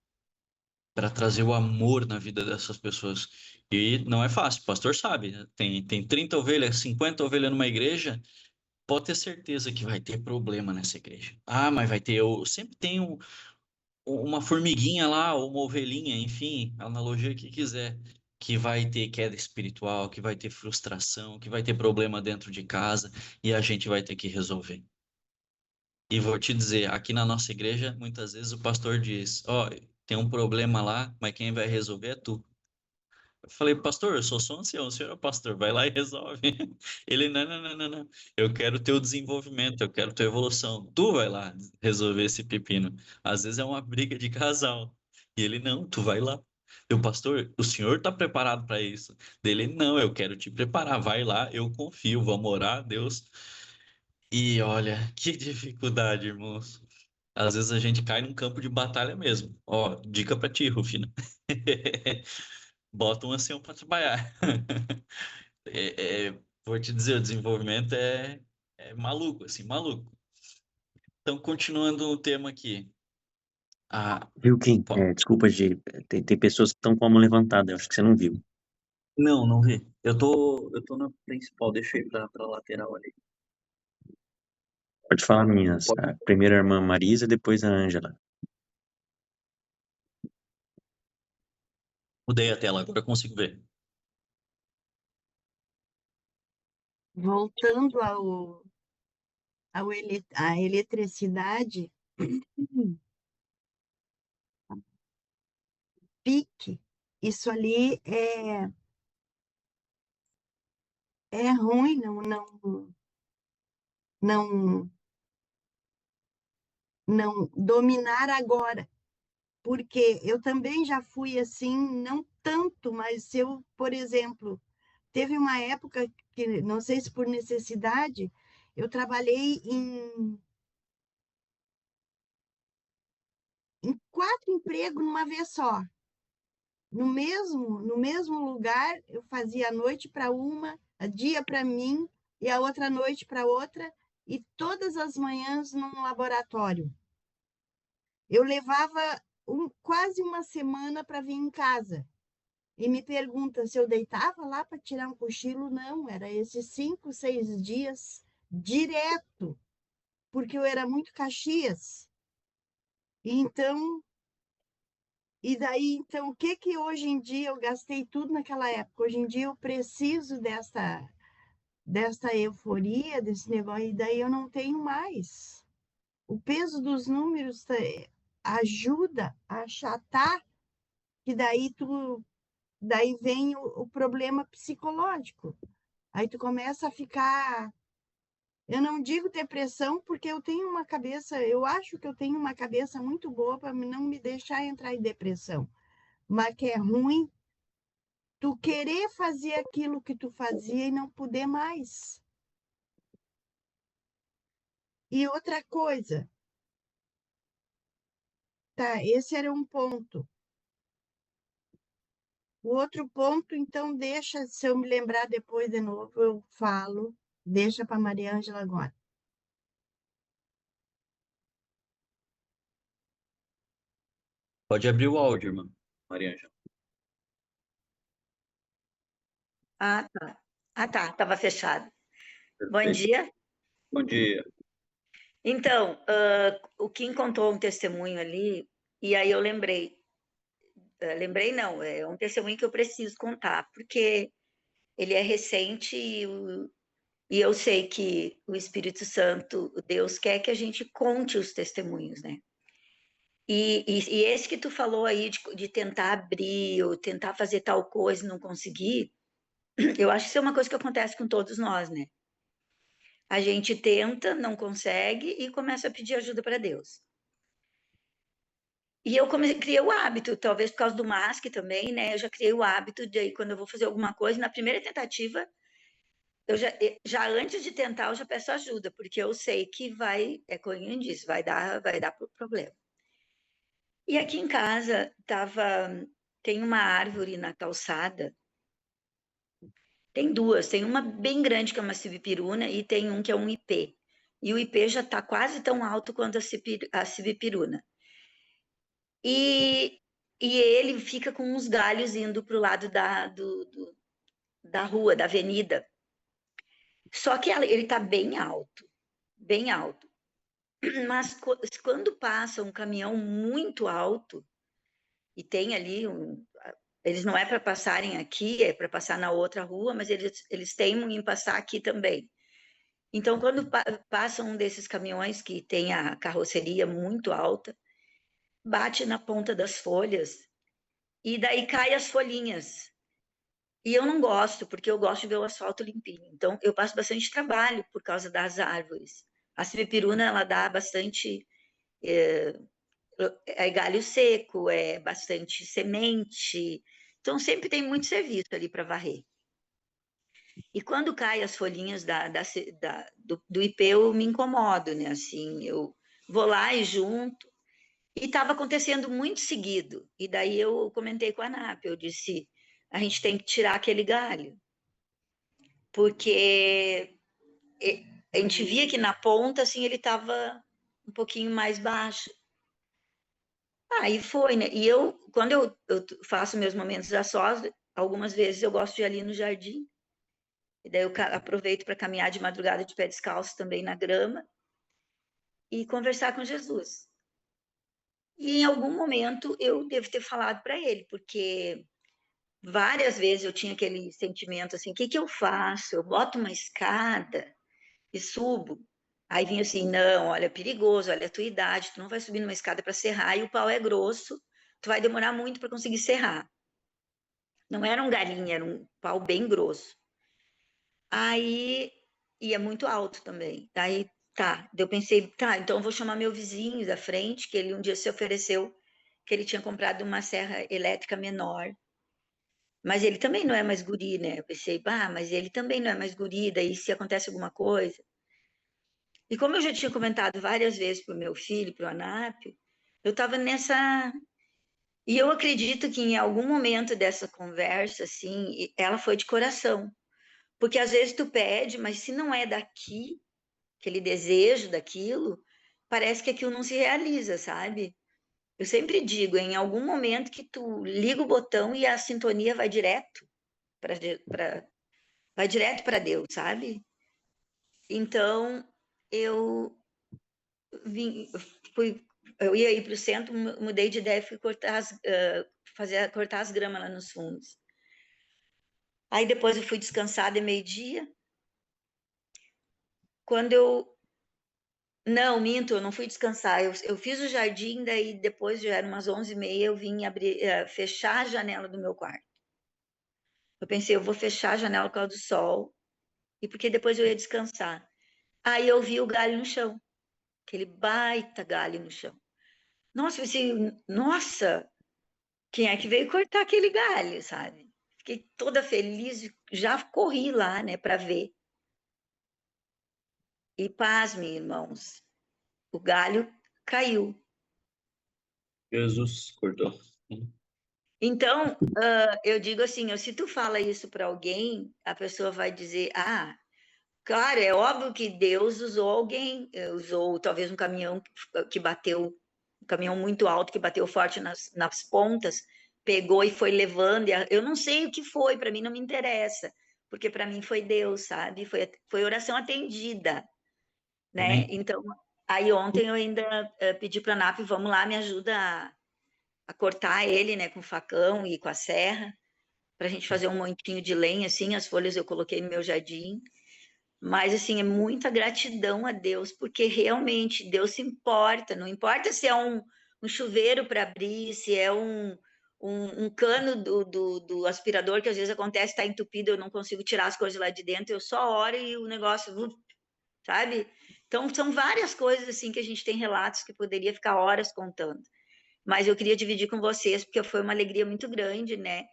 para trazer o amor na vida dessas pessoas. E não é fácil, o pastor sabe, né? Tem 30 ovelhas, 50 ovelhas numa igreja, pode ter certeza que vai ter problema nessa igreja. Ah, mas vai ter, sempre tem uma formiguinha lá, ou uma ovelhinha, enfim, a analogia que quiser. que vai ter queda espiritual, que vai ter frustração, que vai ter problema dentro de casa e a gente vai ter que resolver. E vou te dizer, aqui na nossa igreja, muitas vezes o pastor diz: ó, tem um problema lá, mas quem vai resolver é tu. Eu falei, pastor, eu sou só um ancião, o senhor é o pastor, vai lá e resolve. Ele, não, não, não, não, não. Eu quero teu desenvolvimento, eu quero tua evolução. Tu vai lá resolver esse pepino. Às vezes é uma briga de casal. E ele, não, tu vai lá. Eu, pastor, o senhor está preparado para isso? Dele, não, eu quero te preparar. Vai lá, eu confio, vamos orar, Deus. E olha, que dificuldade, irmãos. Às vezes a gente cai num campo de batalha mesmo. Ó, dica pra ti, Rufina. Bota um ancião para trabalhar. Vou te dizer, o desenvolvimento é maluco, assim, maluco. Então, continuando o tema aqui. Viu, Kim? Pô, Desculpa, tem pessoas que estão com a mão levantada, eu acho que você não viu. não vi. Eu tô na principal, deixei pra lateral ali. Pode falar, meninas. Pode. A primeira irmã Marisa, depois a Ângela. Mudei a tela, agora eu consigo ver. Voltando à eletricidade, pique, isso ali é ruim, não, não dominar agora, porque eu também já fui assim, não tanto, mas eu, por exemplo, teve uma época que, não sei se por necessidade, eu trabalhei em 4 empregos numa vez só. No mesmo lugar, eu fazia a noite para uma, a dia para mim e a outra noite para outra, e todas as manhãs num laboratório. Eu levava quase uma semana para vir em casa. E me pergunta se eu deitava lá para tirar um cochilo. Não, era esses 5, 6 dias direto, porque eu era muito Caxias. Então, e daí, então, o que hoje em dia eu gastei tudo naquela época? Hoje em dia eu preciso desta euforia, desse negócio, e daí eu não tenho mais. O peso dos números ajuda a achatar, que daí vem o problema psicológico. Aí tu começa a ficar, eu não digo depressão, porque eu acho que eu tenho uma cabeça muito boa para não me deixar entrar em depressão, mas que é ruim tu querer fazer aquilo que tu fazia e não poder mais. E outra coisa, tá, esse era um ponto. O outro ponto, então, deixa, se eu me lembrar depois de novo, eu falo, deixa para Maria Ângela agora. Pode abrir o áudio, irmã. Maria Ângela. Tá. Estava fechado. Bom Perfeito. dia. Bom dia. Então, o Kim contou um testemunho ali, e aí eu lembrei. Lembrei não, é um testemunho que eu preciso contar, porque ele é recente e eu sei que o Espírito Santo, Deus quer que a gente conte os testemunhos, né? E esse que tu falou aí de tentar abrir ou tentar fazer tal coisa e não conseguir, eu acho que isso é uma coisa que acontece com todos nós, né? A gente tenta, não consegue e começa a pedir ajuda para Deus. E eu criei o hábito, talvez por causa do MASC também, né? Eu já criei o hábito de aí, quando eu vou fazer alguma coisa, na primeira tentativa, eu já antes de tentar, eu já peço ajuda, porque eu sei que como eu disse, vai dar problema. E aqui em casa tem uma árvore na calçada. Tem duas, tem uma bem grande que é uma sibipiruna e tem um que é um ipê. E o ipê já está quase tão alto quanto a sibipiruna. E ele fica com uns galhos indo para o lado da rua, da avenida. Só que ele está bem alto, bem alto. Mas quando passa um caminhão muito alto, e tem ali Eles não é para passarem aqui, é para passar na outra rua, mas eles teimam em passar aqui também. Então, quando passa um desses caminhões que tem a carroceria muito alta, bate na ponta das folhas e daí cai as folhinhas. E eu não gosto, porque eu gosto de ver o asfalto limpinho. Então, eu passo bastante trabalho por causa das árvores. A sibipiruna, ela dá bastante é galho seco, é bastante semente. Então, sempre tem muito serviço ali para varrer. E quando caem as folhinhas do ipê, eu me incomodo, né? Assim, eu vou lá e junto. E estava acontecendo muito seguido. E daí eu comentei com a ANAP, eu disse, a gente tem que tirar aquele galho. Porque a gente via que na ponta, assim, ele estava um pouquinho mais baixo. Aí foi, né? E quando eu faço meus momentos a sós, algumas vezes eu gosto de ir ali no jardim. E daí eu aproveito para caminhar de madrugada de pé descalço também na grama e conversar com Jesus. E em algum momento eu devo ter falado para ele, porque várias vezes eu tinha aquele sentimento assim: o que eu faço? Eu boto uma escada e subo. Aí vinha assim: não, olha, é perigoso, olha a tua idade, tu não vai subir numa escada para serrar e o pau é grosso, tu vai demorar muito para conseguir serrar. Não era um galinho, era um pau bem grosso. Aí ia muito alto também. Aí tá, eu pensei, tá, então eu vou chamar meu vizinho da frente, que ele um dia se ofereceu, que ele tinha comprado uma serra elétrica menor. Mas ele também não é mais guri, né? Eu pensei, mas ele também não é mais guri, daí se acontece alguma coisa. E como eu já tinha comentado várias vezes para o meu filho, para o Anápio, eu estava nessa. E eu acredito que em algum momento dessa conversa, assim, ela foi de coração. Porque às vezes tu pede, mas se não é daqui, aquele desejo daquilo, parece que aquilo não se realiza, sabe? Eu sempre digo, em algum momento que tu liga o botão e a sintonia vai direto para Deus, sabe? Então, eu eu ia ir para o centro, mudei de ideia e fui cortar as gramas lá nos fundos. Aí depois eu fui descansar de meio-dia. Quando eu Não, minto, eu não fui descansar. Eu fiz o jardim, daí depois já eram umas 11h30, eu vim fechar a janela do meu quarto. Eu pensei, eu vou fechar a janela por causa do sol, e porque depois eu ia descansar. Aí eu vi o galho no chão, aquele baita galho no chão. Nossa, eu pensei, nossa, quem é que veio cortar aquele galho, sabe? Fiquei toda feliz, já corri lá, né, para ver. E pasmem, irmãos, o galho caiu. Jesus cortou. Então, eu digo assim, se tu fala isso para alguém, a pessoa vai dizer, claro, é óbvio que Deus usou alguém, usou talvez um caminhão que bateu, um caminhão muito alto que bateu forte nas pontas, pegou e foi levando, eu não sei o que foi, para mim não me interessa, porque para mim foi Deus, sabe? Foi oração atendida, né? Amém. Então, aí ontem eu ainda pedi para a NAP, vamos lá, me ajuda a cortar ele, né, com o facão e com a serra, para a gente fazer um montinho de lenha, assim, as folhas eu coloquei no meu jardim, mas, assim, é muita gratidão a Deus, porque realmente Deus se importa, não importa se é um chuveiro para abrir, se é um cano do aspirador, que às vezes acontece, está entupido, eu não consigo tirar as coisas lá de dentro, eu só oro e o negócio, sabe? Então, são várias coisas, assim, que a gente tem relatos que poderia ficar horas contando. Mas eu queria dividir com vocês, porque foi uma alegria muito grande, né?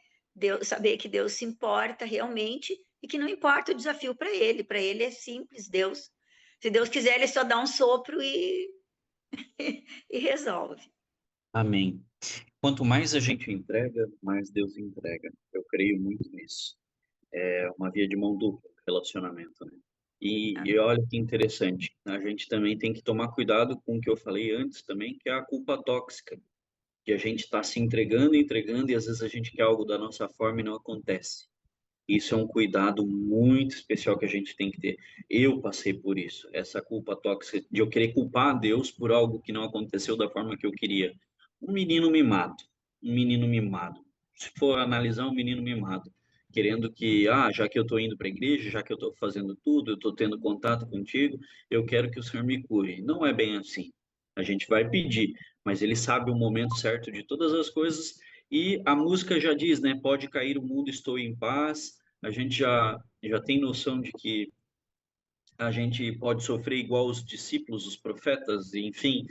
Saber que Deus se importa realmente e que não importa o desafio para ele é simples, Deus. Se Deus quiser, ele só dá um sopro e resolve. Amém. Quanto mais a gente entrega, mais Deus entrega. Eu creio muito nisso. É uma via de mão dupla, relacionamento, né? E olha que interessante, a gente também tem que tomar cuidado com o que eu falei antes também, que é a culpa tóxica, que a gente está se entregando, e às vezes a gente quer algo da nossa forma e não acontece. Isso é um cuidado muito especial que a gente tem que ter. Eu passei por isso, essa culpa tóxica de eu querer culpar a Deus por algo que não aconteceu da forma que eu queria. Um menino mimado. se for analisar, um menino mimado, querendo que, já que eu estou indo para a igreja, já que eu estou fazendo tudo, eu estou tendo contato contigo, eu quero que o Senhor me cure. Não é bem assim. A gente vai pedir, mas ele sabe o momento certo de todas as coisas, e a música já diz, né? Pode cair o mundo, estou em paz. A gente já tem noção de que a gente pode sofrer igual os discípulos, os profetas, enfim,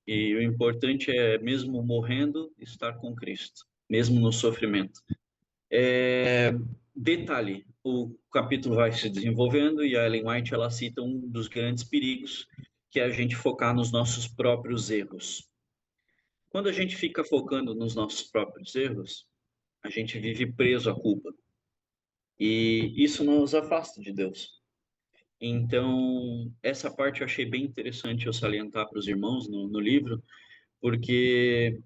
e o importante é, mesmo morrendo, estar com Cristo, mesmo no sofrimento. Detalhe, o capítulo vai se desenvolvendo e a Ellen White ela cita um dos grandes perigos, que é a gente focar nos nossos próprios erros. Quando a gente fica focando nos nossos próprios erros, a gente vive preso à culpa. E isso nos afasta de Deus. Então, essa parte eu achei bem interessante eu salientar para os irmãos no livro, porque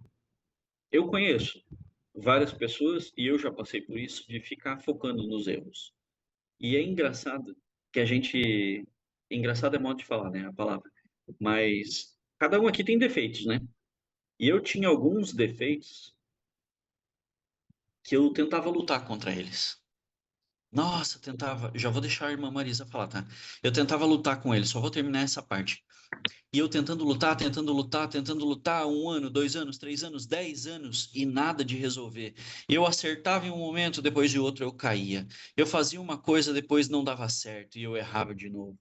eu conheço várias pessoas, e eu já passei por isso, de ficar focando nos erros. E é engraçado que a gente... Engraçado é modo de falar, né, a palavra. Mas cada um aqui tem defeitos, né? E eu tinha alguns defeitos que eu tentava lutar contra eles. Nossa, tentava... Já vou deixar a irmã Marisa falar, tá? Eu tentava lutar com eles, só vou terminar essa parte. E eu tentando lutar, 1 ano, 2 anos, 3 anos, 10 anos, e nada de resolver. Eu acertava em um momento, depois de outro eu caía. Eu fazia uma coisa, depois não dava certo, e eu errava de novo.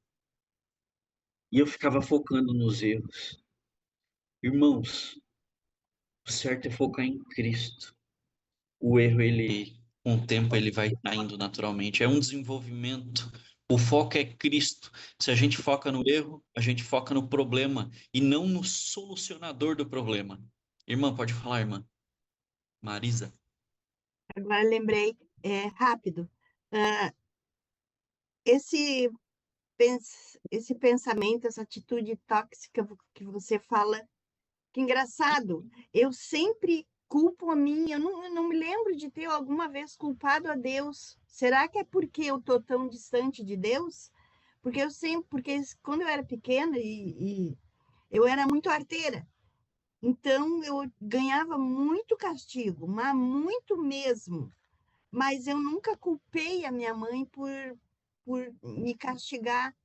E eu ficava focando nos erros. Irmãos, o certo é focar em Cristo. O erro, com o tempo, ele vai caindo naturalmente. É um desenvolvimento. O foco é Cristo. Se a gente foca no erro, a gente foca no problema e não no solucionador do problema. Irmã, pode falar, irmã. Marisa. Agora lembrei, rápido. Esse pensamento, essa atitude tóxica que você fala, que engraçado, eu sempre culpo a mim, eu não me lembro de ter alguma vez culpado a Deus. Será que é porque eu estou tão distante de Deus? Porque quando eu era pequena e eu era muito arteira, então eu ganhava muito castigo, mas muito mesmo. Mas eu nunca culpei a minha mãe por me castigar.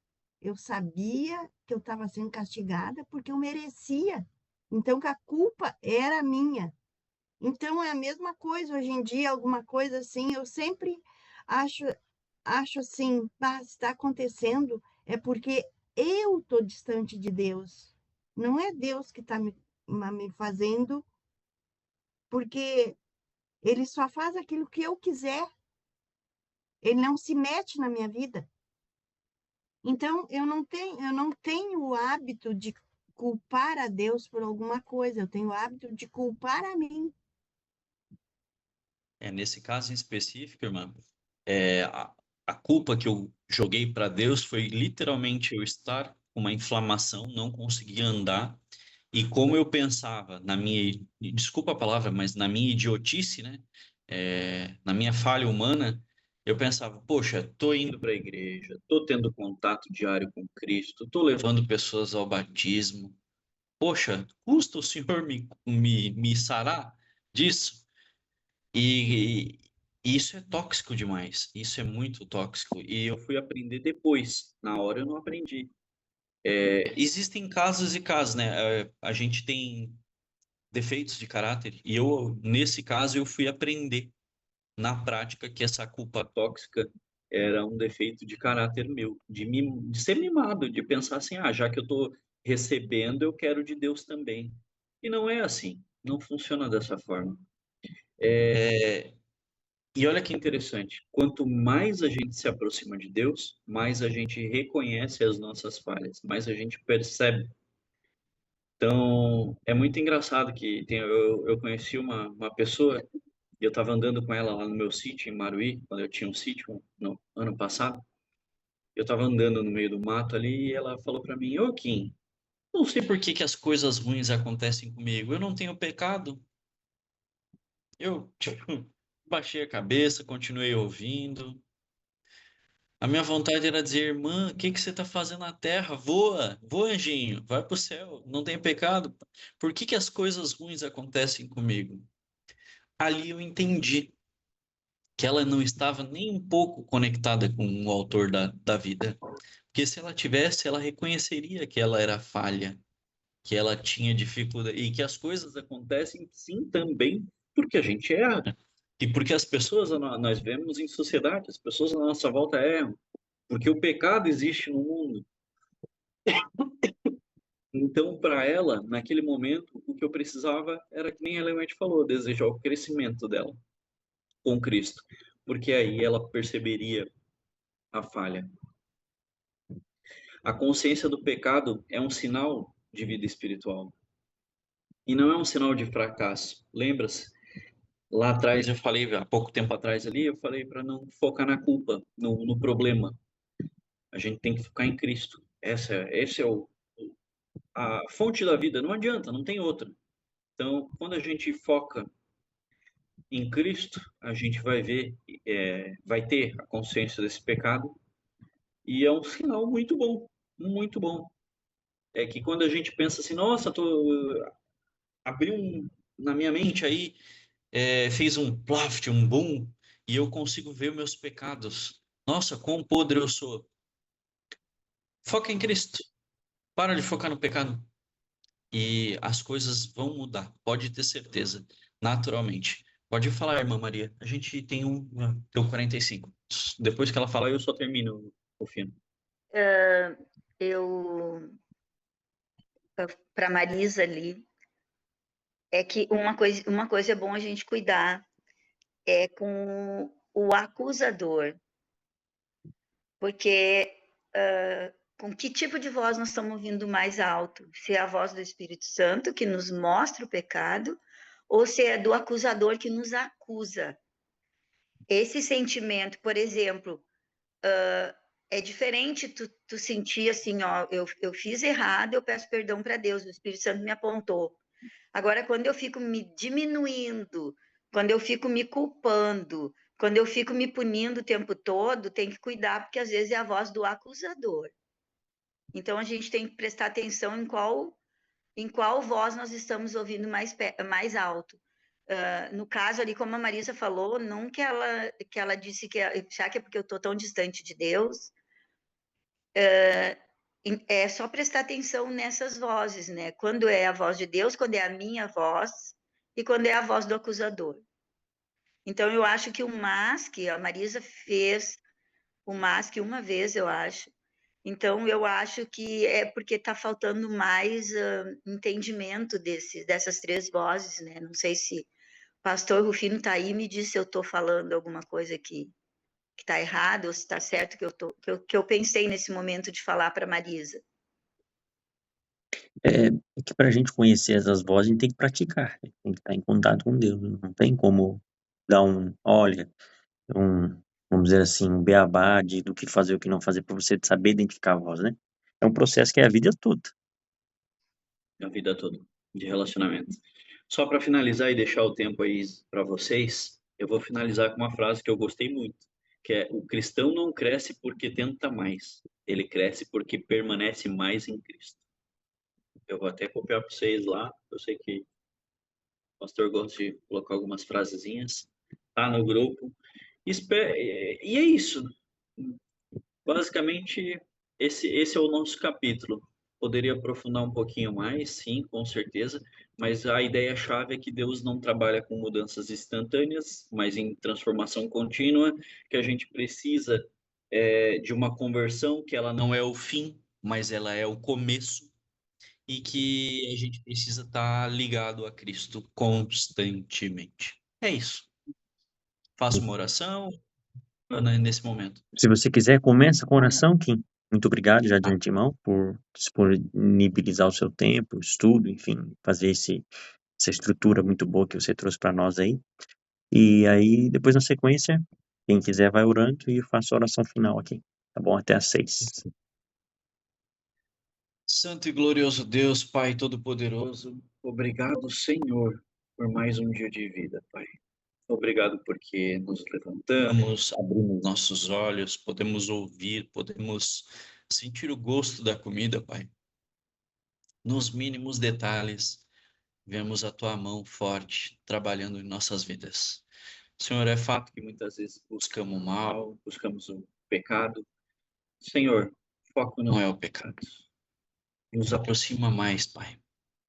Eu sabia que eu estava sendo castigada porque eu merecia. Então, que a culpa era minha. Então, é a mesma coisa hoje em dia, alguma coisa assim, eu sempre acho, acho assim, se está acontecendo, é porque eu estou distante de Deus. Não é Deus que está me fazendo, porque Ele só faz aquilo que eu quiser. Ele não se mete na minha vida. Então, eu não tenho o hábito de culpar a Deus por alguma coisa, eu tenho o hábito de culpar a mim. Nesse caso em específico, irmã, a culpa que eu joguei para Deus foi literalmente eu estar com uma inflamação, não conseguir andar. E como eu pensava, desculpa a palavra, mas na minha idiotice, né? Na minha falha humana, eu pensava, poxa, tô indo para a igreja, tô tendo contato diário com Cristo, tô levando pessoas ao batismo. Poxa, custa o Senhor me sarar disso? E isso é tóxico demais, isso é muito tóxico. E eu fui aprender depois, na hora eu não aprendi. Existem casos e casos, né? A gente tem defeitos de caráter, e eu, nesse caso, eu fui aprender na prática que essa culpa tóxica era um defeito de caráter meu, de ser mimado, de pensar assim, já que eu estou recebendo, eu quero de Deus também. E não é assim, não funciona dessa forma. E olha que interessante, quanto mais a gente se aproxima de Deus, mais a gente reconhece as nossas falhas, mais a gente percebe. Então, é muito engraçado que eu conheci uma pessoa, e eu estava andando com ela lá no meu sítio, em Maruí, quando eu tinha um sítio, no ano passado. Eu estava andando no meio do mato ali, e ela falou para mim, ô Kim, não sei por que que as coisas ruins acontecem comigo, eu não tenho pecado. Eu, tipo, baixei a cabeça, continuei ouvindo. A minha vontade era dizer, irmã, o que que você está fazendo na terra? Voa, voa, anjinho, vai para o céu, não tem pecado. Por que que as coisas ruins acontecem comigo? ali eu entendi que ela não estava nem um pouco conectada com o autor da vida. Porque se ela tivesse, ela reconheceria que ela era falha, que ela tinha dificuldade, e que as coisas acontecem sim também porque a gente erra. E porque as pessoas, nós vemos em sociedade, as pessoas à nossa volta erram. Porque o pecado existe no mundo. Então, para ela, naquele momento, o que eu precisava era que nem a Elemente falou, desejar o crescimento dela com Cristo. Porque aí ela perceberia a falha. A consciência do pecado é um sinal de vida espiritual. E não é um sinal de fracasso. Lembra-se? Lá atrás eu falei, há pouco tempo atrás ali, eu falei para não focar na culpa, no problema. A gente tem que focar em Cristo. Esse é a fonte da vida. Não adianta, não tem outra. Então, quando a gente foca em Cristo, a gente vai ver, vai ter a consciência desse pecado. E é um sinal muito bom, muito bom. É que quando a gente pensa assim, nossa, abriu na minha mente aí, fez um ploft, um boom, e eu consigo ver meus pecados. Nossa, quão podre eu sou. Foca em Cristo. Para de focar no pecado. E as coisas vão mudar. Pode ter certeza. Naturalmente. Pode falar, irmã Maria. A gente tem deu 45. Depois que ela falar, eu só termino o fim. Para Marisa ali, é que uma coisa é bom a gente cuidar, é com o acusador. Porque com que tipo de voz nós estamos ouvindo mais alto? Se é a voz do Espírito Santo, que nos mostra o pecado, ou se é do acusador que nos acusa. Esse sentimento, por exemplo, é diferente tu sentir assim, ó, eu fiz errado, eu peço perdão para Deus, o Espírito Santo me apontou. Agora, quando eu fico me diminuindo, quando eu fico me culpando, quando eu fico me punindo o tempo todo, tem que cuidar, porque às vezes é a voz do acusador. Então, a gente tem que prestar atenção em qual voz nós estamos ouvindo mais alto. No caso ali, como a Marisa falou, não que ela disse já que é porque eu estou tão distante de Deus, é só prestar atenção nessas vozes, né? Quando é a voz de Deus, quando é a minha voz e quando é a voz do acusador. Então, eu acho que o MASC, a Marisa fez o MASC uma vez, eu acho. Então, eu acho que é porque está faltando mais entendimento dessas três vozes, né? Não sei se o pastor Rufino está aí, me diz se eu estou falando alguma coisa que está errado ou se está certo que eu pensei nesse momento de falar para Marisa. É que para a gente conhecer essas vozes, a gente tem que praticar, tem que estar em contato com Deus. Não tem como dar vamos dizer assim, um beabá do que fazer e o que não fazer para você saber identificar a voz, né? É um processo que é a vida toda. A vida toda de relacionamento. Só para finalizar e deixar o tempo aí para vocês, eu vou finalizar com uma frase que eu gostei muito, que é: o cristão não cresce porque tenta mais, ele cresce porque permanece mais em Cristo. Eu vou até copiar para vocês lá, eu sei que o pastor gosta de colocar algumas frasezinhas, tá no grupo. E é isso. Basicamente, esse é o nosso capítulo. Poderia aprofundar um pouquinho mais, sim, com certeza, mas a ideia-chave é que Deus não trabalha com mudanças instantâneas, mas em transformação contínua, que a gente precisa de uma conversão, que ela não é o fim, mas ela é o começo, e que a gente precisa estar ligado a Cristo constantemente. É isso. Faço uma oração nesse momento. Se você quiser, começa com oração, Kim. Muito obrigado já de antemão por disponibilizar o seu tempo, estudo, enfim, fazer essa estrutura muito boa que você trouxe para nós aí. E aí, depois na sequência, quem quiser vai orando e eu faço a oração final aqui. Tá bom? Até às 6. Santo e glorioso Deus, Pai Todo-Poderoso, obrigado, Senhor, por mais um dia de vida, Pai. Obrigado porque nos levantamos, abrimos nossos olhos, podemos ouvir, podemos sentir o gosto da comida, Pai. Nos mínimos detalhes, vemos a tua mão forte trabalhando em nossas vidas. Senhor, é fato que muitas vezes buscamos o mal, buscamos o pecado. Senhor, o foco não é o pecado. Nos aproxima mais, Pai.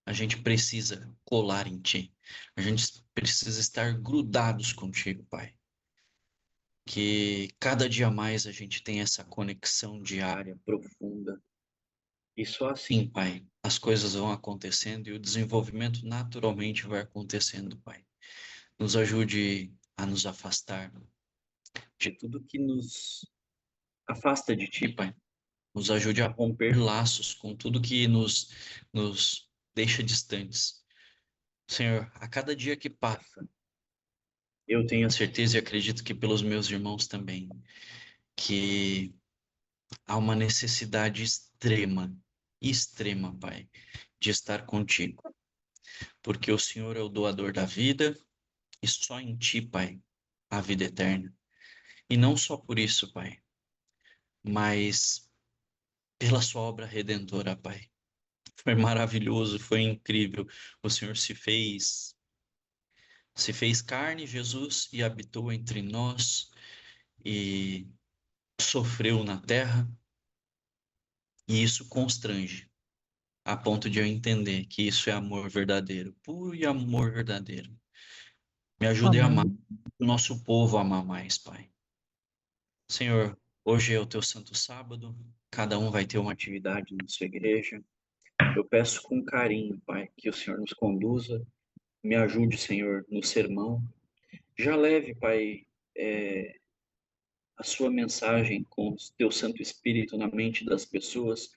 A gente precisa colar em Ti. A gente precisa estar grudados contigo, Pai. Que cada dia mais a gente tenha essa conexão diária, profunda. E só assim, Pai, as coisas vão acontecendo e o desenvolvimento naturalmente vai acontecendo, Pai. Nos ajude a nos afastar de tudo que nos afasta de Ti, Pai. Nos ajude a romper laços com tudo que nos deixa distantes. Senhor, a cada dia que passa, eu tenho a certeza e acredito que pelos meus irmãos também, que há uma necessidade extrema, extrema, Pai, de estar contigo. Porque o Senhor é o doador da vida e só em Ti, Pai, há vida eterna. E não só por isso, Pai, mas pela Sua obra redentora, Pai. Foi maravilhoso, foi incrível. O Senhor se fez carne, Jesus, e habitou entre nós e sofreu na terra. E isso constrange, a ponto de eu entender que isso é amor verdadeiro, puro e amor verdadeiro. Me ajude a amar, o nosso povo a amar mais, Pai. Senhor, hoje é o teu santo sábado, cada um vai ter uma atividade na sua igreja. Eu peço com carinho, Pai, que o Senhor nos conduza, me ajude, Senhor, no sermão. Já leve, Pai, a sua mensagem com o teu Santo Espírito na mente das pessoas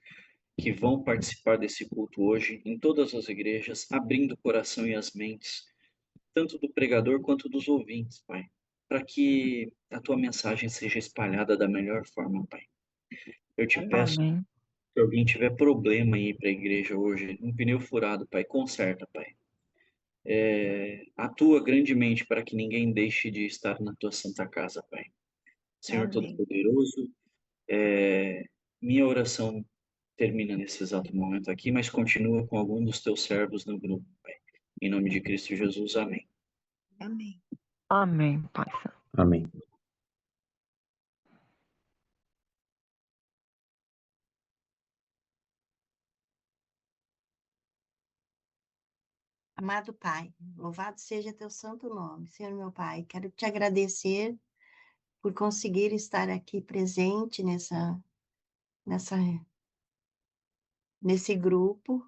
que vão participar desse culto hoje, em todas as igrejas, abrindo o coração e as mentes, tanto do pregador quanto dos ouvintes, Pai, para que a tua mensagem seja espalhada da melhor forma, Pai. Eu te peço, Amém. se alguém tiver problema em ir para a igreja hoje, um pneu furado, Pai, conserta, Pai. Atua grandemente para que ninguém deixe de estar na tua santa casa, Pai. Senhor Amém. Todo-Poderoso, minha oração termina nesse exato momento aqui, mas continua com algum dos teus servos no grupo, Pai. Em nome de Cristo Jesus, amém. Amém. Amém, Pai Santo. Amém. Amado Pai, louvado seja teu santo nome, Senhor meu Pai. Quero te agradecer por conseguir estar aqui presente nesse grupo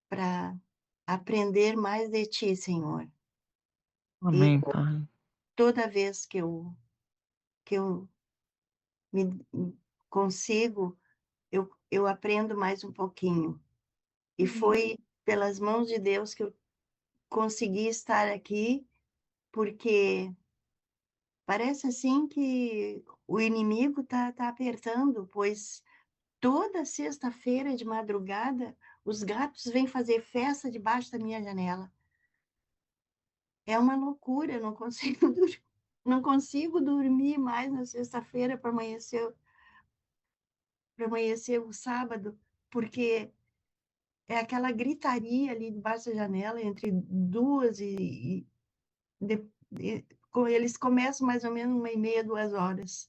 para aprender mais de ti, Senhor. E Amém, Pai. toda vez que eu consigo, eu aprendo mais um pouquinho. E foi pelas mãos de Deus que eu consegui estar aqui, porque parece assim que o inimigo tá apertando, pois toda sexta-feira de madrugada os gatos vêm fazer festa debaixo da minha janela. É uma loucura, eu não consigo não consigo dormir mais na sexta-feira para amanhecer o sábado, porque é aquela gritaria ali debaixo da janela entre duas eles começam mais ou menos 1h30, 2h.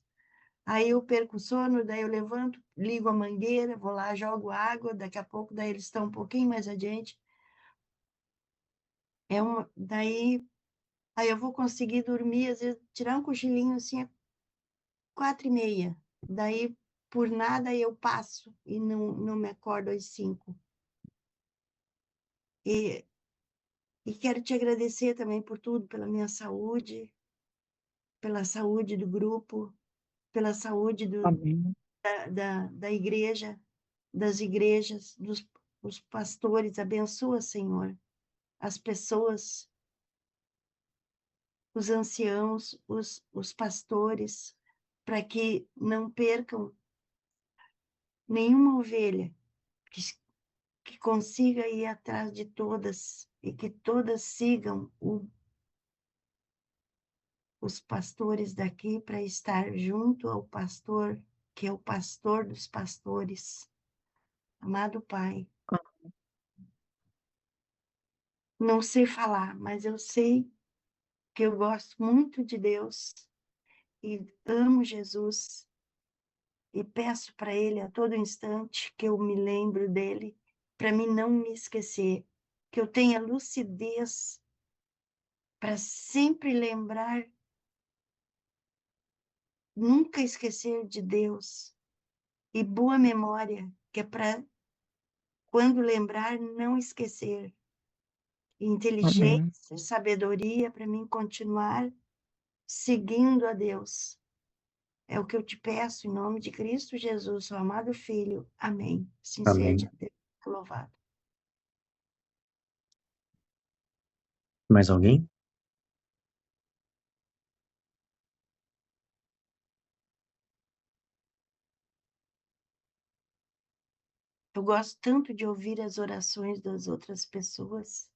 Aí eu perco o sono, daí eu levanto, ligo a mangueira, vou lá, jogo água, daqui a pouco daí eles estão um pouquinho mais adiante. Aí eu vou conseguir dormir, às vezes tirar um cochilinho assim, 4h30. Daí, por nada, eu passo e não me acordo às 5. E quero te agradecer também por tudo, pela minha saúde, pela saúde do grupo, pela saúde Amém. da igreja, das igrejas, os pastores. Abençoa, Senhor, as pessoas, os anciãos, os pastores, para que não percam nenhuma ovelha, que consiga ir atrás de todas e que todas sigam os pastores daqui para estar junto ao pastor, que é o pastor dos pastores. Amado Pai, não sei falar, mas eu sei que eu gosto muito de Deus e amo Jesus e peço para Ele a todo instante que eu me lembre dele, para mim não me esquecer, que eu tenha lucidez para sempre lembrar, nunca esquecer de Deus, e boa memória, que é para, quando lembrar, não esquecer. Amém. Inteligência, sabedoria para mim continuar seguindo a Deus. É o que eu te peço em nome de Cristo Jesus, seu amado Filho. Amém. Assim seja. Amém. Deus louvado. Mais alguém? Eu gosto tanto de ouvir as orações das outras pessoas.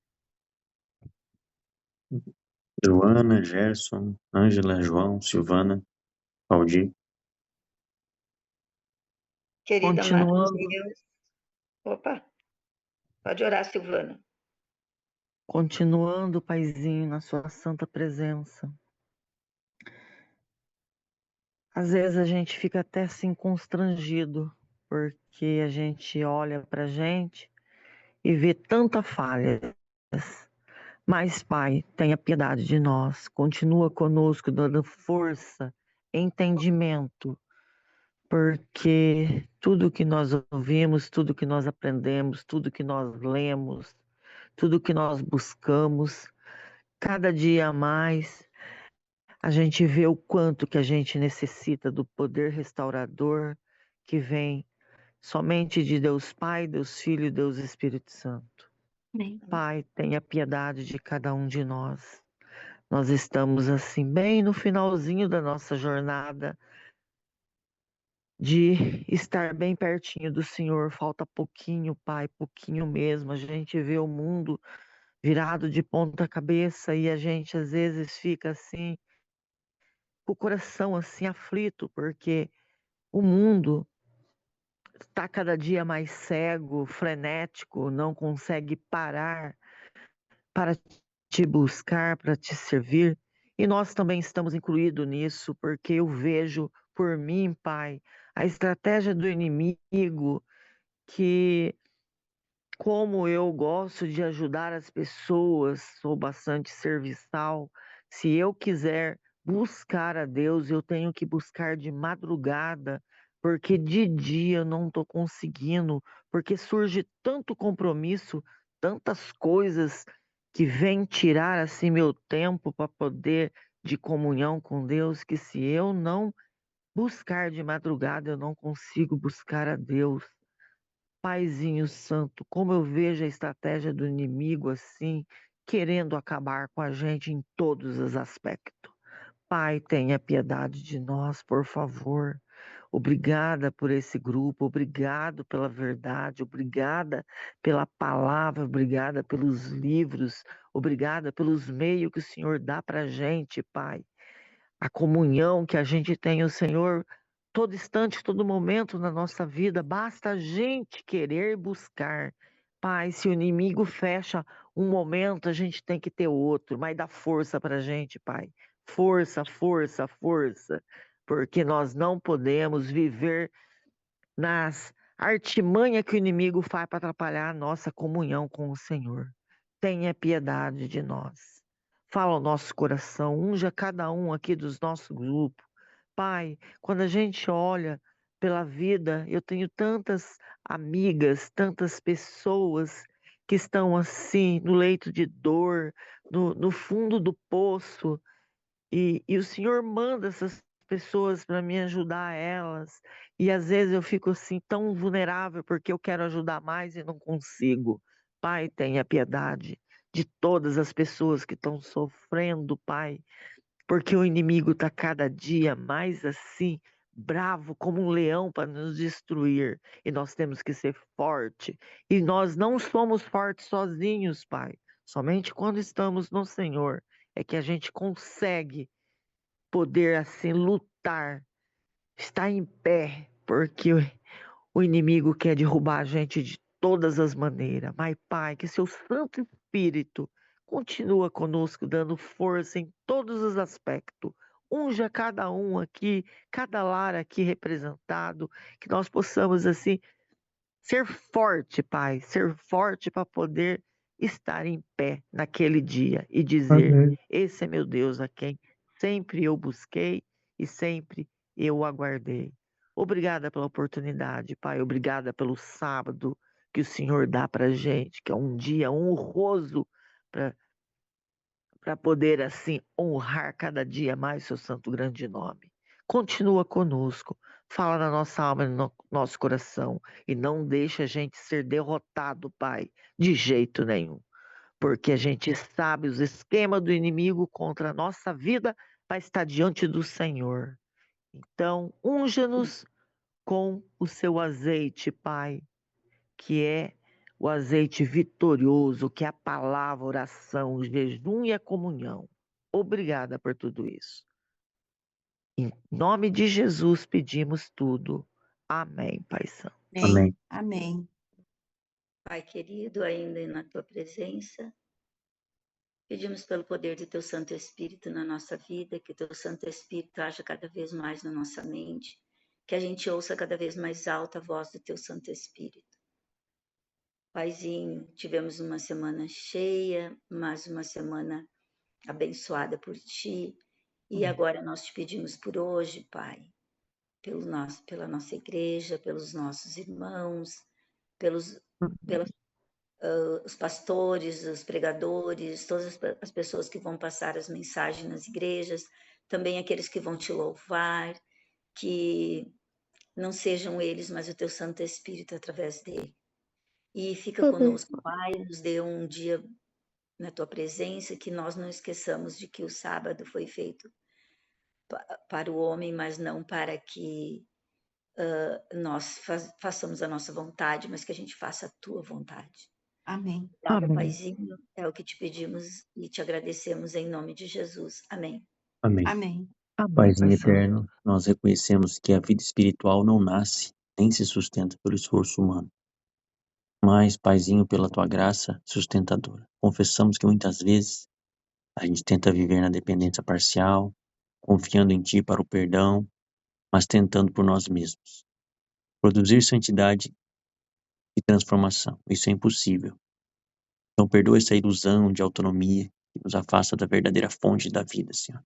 Joana, Gerson, Ângela, João, Silvana, Valdir. Querida amada de Continuando, Deus. Opa, pode orar, Silvana. continuando, Paizinho, na sua santa presença. Às vezes a gente fica até assim constrangido, porque a gente olha pra gente e vê tanta falha. Mas, Pai, tenha piedade de nós, continua conosco, dando força, entendimento, porque tudo que nós ouvimos, tudo que nós aprendemos, tudo que nós lemos, tudo que nós buscamos, cada dia mais, a gente vê o quanto que a gente necessita do poder restaurador que vem somente de Deus Pai, Deus Filho e Deus Espírito Santo. Amém. Pai, tenha piedade de cada um de nós. Nós estamos assim, bem no finalzinho da nossa jornada de estar bem pertinho do Senhor. Falta pouquinho, Pai, pouquinho mesmo. A gente vê o mundo virado de ponta cabeça e a gente às vezes fica assim, com o coração assim aflito, porque o mundo está cada dia mais cego, frenético, não consegue parar para te buscar, para te servir. E nós também estamos incluídos nisso, porque eu vejo por mim, Pai, a estratégia do inimigo, que como eu gosto de ajudar as pessoas, sou bastante serviçal. Se eu quiser buscar a Deus, eu tenho que buscar de madrugada, porque de dia eu não estou conseguindo, porque surge tanto compromisso, tantas coisas que vêm tirar assim meu tempo para poder de comunhão com Deus, que se eu não buscar de madrugada, eu não consigo buscar a Deus. Paizinho Santo, como eu vejo a estratégia do inimigo assim, querendo acabar com a gente em todos os aspectos. Pai, tenha piedade de nós, por favor. Obrigada por esse grupo, obrigado pela verdade, obrigada pela palavra, obrigada pelos livros, obrigada pelos meios que o Senhor dá para gente, Pai. A comunhão que a gente tem, o Senhor, todo instante, todo momento na nossa vida, basta a gente querer buscar. Pai, se o inimigo fecha um momento, a gente tem que ter outro, mas dá força para a gente, Pai. Força, força, força, porque nós não podemos viver nas artimanhas que o inimigo faz para atrapalhar a nossa comunhão com o Senhor. Tenha piedade de nós. Fala ao nosso coração, unja cada um aqui dos nossos grupos. Pai, quando a gente olha pela vida, eu tenho tantas amigas, tantas pessoas que estão assim, no leito de dor, no fundo do poço, e o Senhor manda essas pessoas para me ajudar elas. E às vezes eu fico assim tão vulnerável porque eu quero ajudar mais e não consigo. Pai, tenha piedade de todas as pessoas que estão sofrendo, Pai, porque o inimigo está cada dia mais assim, bravo como um leão para nos destruir. E nós temos que ser forte. E nós não somos fortes sozinhos, Pai. Somente quando estamos no Senhor é que a gente consegue poder assim lutar, estar em pé, porque o inimigo quer derrubar a gente de todas as maneiras. Mas, Pai, que seu Santo Espírito continua conosco, dando força em todos os aspectos. Unja cada um aqui, cada lar aqui representado, que nós possamos, assim, ser forte, Pai, ser forte para poder estar em pé naquele dia e dizer: Amém. esse é meu Deus a quem sempre eu busquei e sempre eu aguardei. Obrigada pela oportunidade, Pai. Obrigada pelo sábado que o Senhor dá para gente, que é um dia honroso para poder assim honrar cada dia mais seu santo grande nome. Continua conosco, fala na nossa alma e no nosso coração e não deixa a gente ser derrotado, Pai, de jeito nenhum, porque a gente sabe os esquemas do inimigo contra a nossa vida vai estar diante do Senhor. Então, unja-nos com o seu azeite, Pai, que é o azeite vitorioso, que é a palavra, a oração, o jejum e a comunhão. Obrigada por tudo isso. Em nome de Jesus pedimos tudo. Amém, Pai Santo. Amém. Amém. Pai querido, ainda na tua presença, pedimos pelo poder do teu Santo Espírito na nossa vida, que teu Santo Espírito haja cada vez mais na nossa mente, que a gente ouça cada vez mais alta a voz do teu Santo Espírito. Paizinho, tivemos uma semana cheia, mais uma semana abençoada por ti, e agora nós te pedimos por hoje, Pai, pela nossa igreja, pelos nossos irmãos, pelos os pastores, os pregadores, todas as pessoas que vão passar as mensagens nas igrejas, também aqueles que vão te louvar, que não sejam eles, mas o teu Santo Espírito através dele. E fica conosco, Pai, nos dê um dia na tua presença, que nós não esqueçamos de que o sábado foi feito para o homem, mas não para que nós façamos a nossa vontade, mas que a gente faça a tua vontade. Amém. Obrigada, Paizinho, é o que te pedimos e te agradecemos em nome de Jesus. Amém. Amém. Amém. Paizinho eterno, nós reconhecemos que a vida espiritual não nasce nem se sustenta pelo esforço humano, mas, Paizinho, pela tua graça sustentadora. Confessamos que muitas vezes a gente tenta viver na dependência parcial, confiando em ti para o perdão, mas tentando por nós mesmos. Produzir santidade e transformação, isso é impossível. Então perdoa essa ilusão de autonomia que nos afasta da verdadeira fonte da vida, Senhor.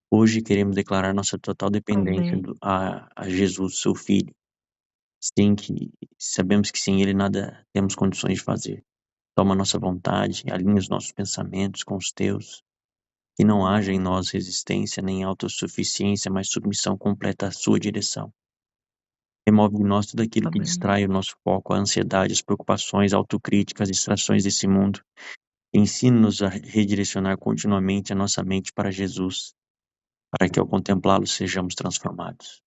Hoje queremos declarar nossa total dependência a Jesus, seu Filho. Sim, que sabemos que sem Ele nada temos condições de fazer. Toma nossa vontade, alinha os nossos pensamentos com os teus. Que não haja em nós resistência nem autossuficiência, mas submissão completa à sua direção. Remove de nós tudo aquilo que distrai o nosso foco, a ansiedade, as preocupações, a autocrítica, as distrações desse mundo. Ensina-nos a redirecionar continuamente a nossa mente para Jesus, para que ao contemplá-lo sejamos transformados.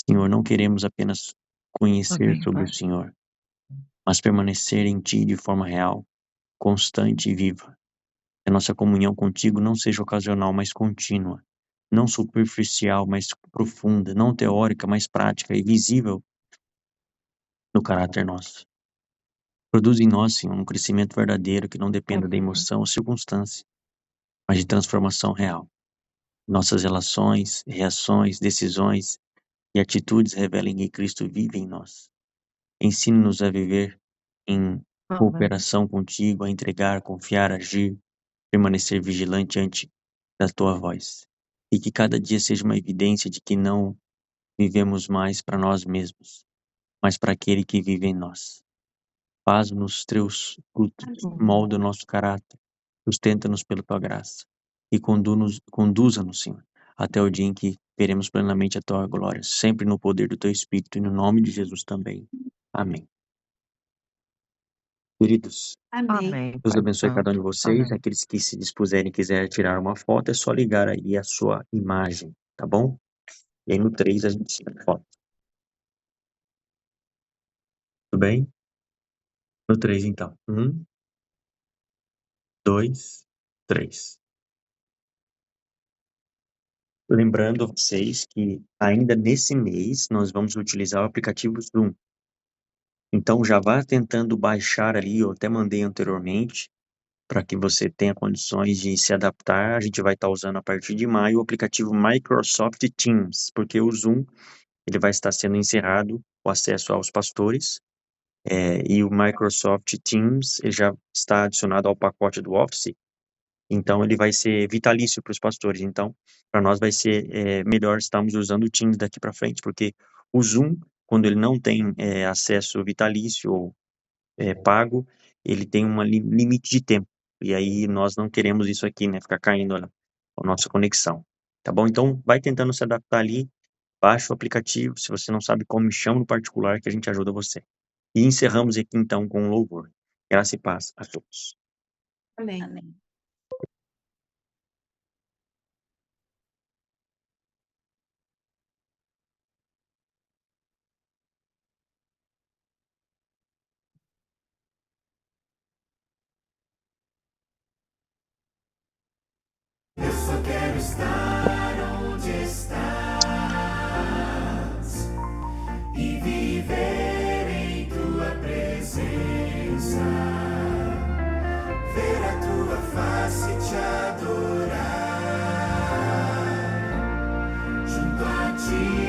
Senhor, não queremos apenas conhecer sobre o Senhor, mas permanecer em Ti de forma real, constante e viva. Que a nossa comunhão contigo não seja ocasional, mas contínua, não superficial, mas profunda, não teórica, mas prática e visível no caráter nosso. Produz em nós, Senhor, um crescimento verdadeiro que não dependa da emoção ou circunstância, mas de transformação real. Nossas relações, reações, decisões e atitudes revelem que Cristo vive em nós. Ensine-nos a viver em cooperação contigo, a entregar, confiar, agir, permanecer vigilante diante da tua voz. E que cada dia seja uma evidência de que não vivemos mais para nós mesmos, mas para aquele que vive em nós. Faz-nos teus frutos, molda o nosso caráter, sustenta-nos pela tua graça e conduza-nos, Senhor, até o dia em que veremos plenamente a tua glória, sempre no poder do teu Espírito e no nome de Jesus também. Amém. Queridos, Amém. Deus abençoe cada um de vocês. Aqueles que se dispuserem e quiserem tirar uma foto, é só ligar aí a sua imagem, tá bom? E aí no 3 a gente tira a foto. Tudo bem? No 3 então. 1, 2, 3. Lembrando a vocês que ainda nesse mês nós vamos utilizar o aplicativo Zoom. Então já vá tentando baixar ali, eu até mandei anteriormente, para que você tenha condições de se adaptar, a gente vai estar usando a partir de maio o aplicativo Microsoft Teams, porque o Zoom ele vai estar sendo encerrado o acesso aos pastores, e o Microsoft Teams ele já está adicionado ao pacote do Office, então ele vai ser vitalício para os pastores. Então, para nós vai ser melhor estarmos usando o Teams daqui para frente, porque o Zoom, quando ele não tem acesso vitalício ou pago, ele tem um limite de tempo. E aí nós não queremos isso aqui, né? Ficar caindo a nossa conexão. Tá bom? Então, vai tentando se adaptar ali, baixa o aplicativo. Se você não sabe como, me chama no particular que a gente ajuda você. E encerramos aqui então com um louvor. Graça e paz a todos. Amém. Amém. Eu só quero estar onde estás e viver em tua presença, ver a tua face e te adorar junto a ti.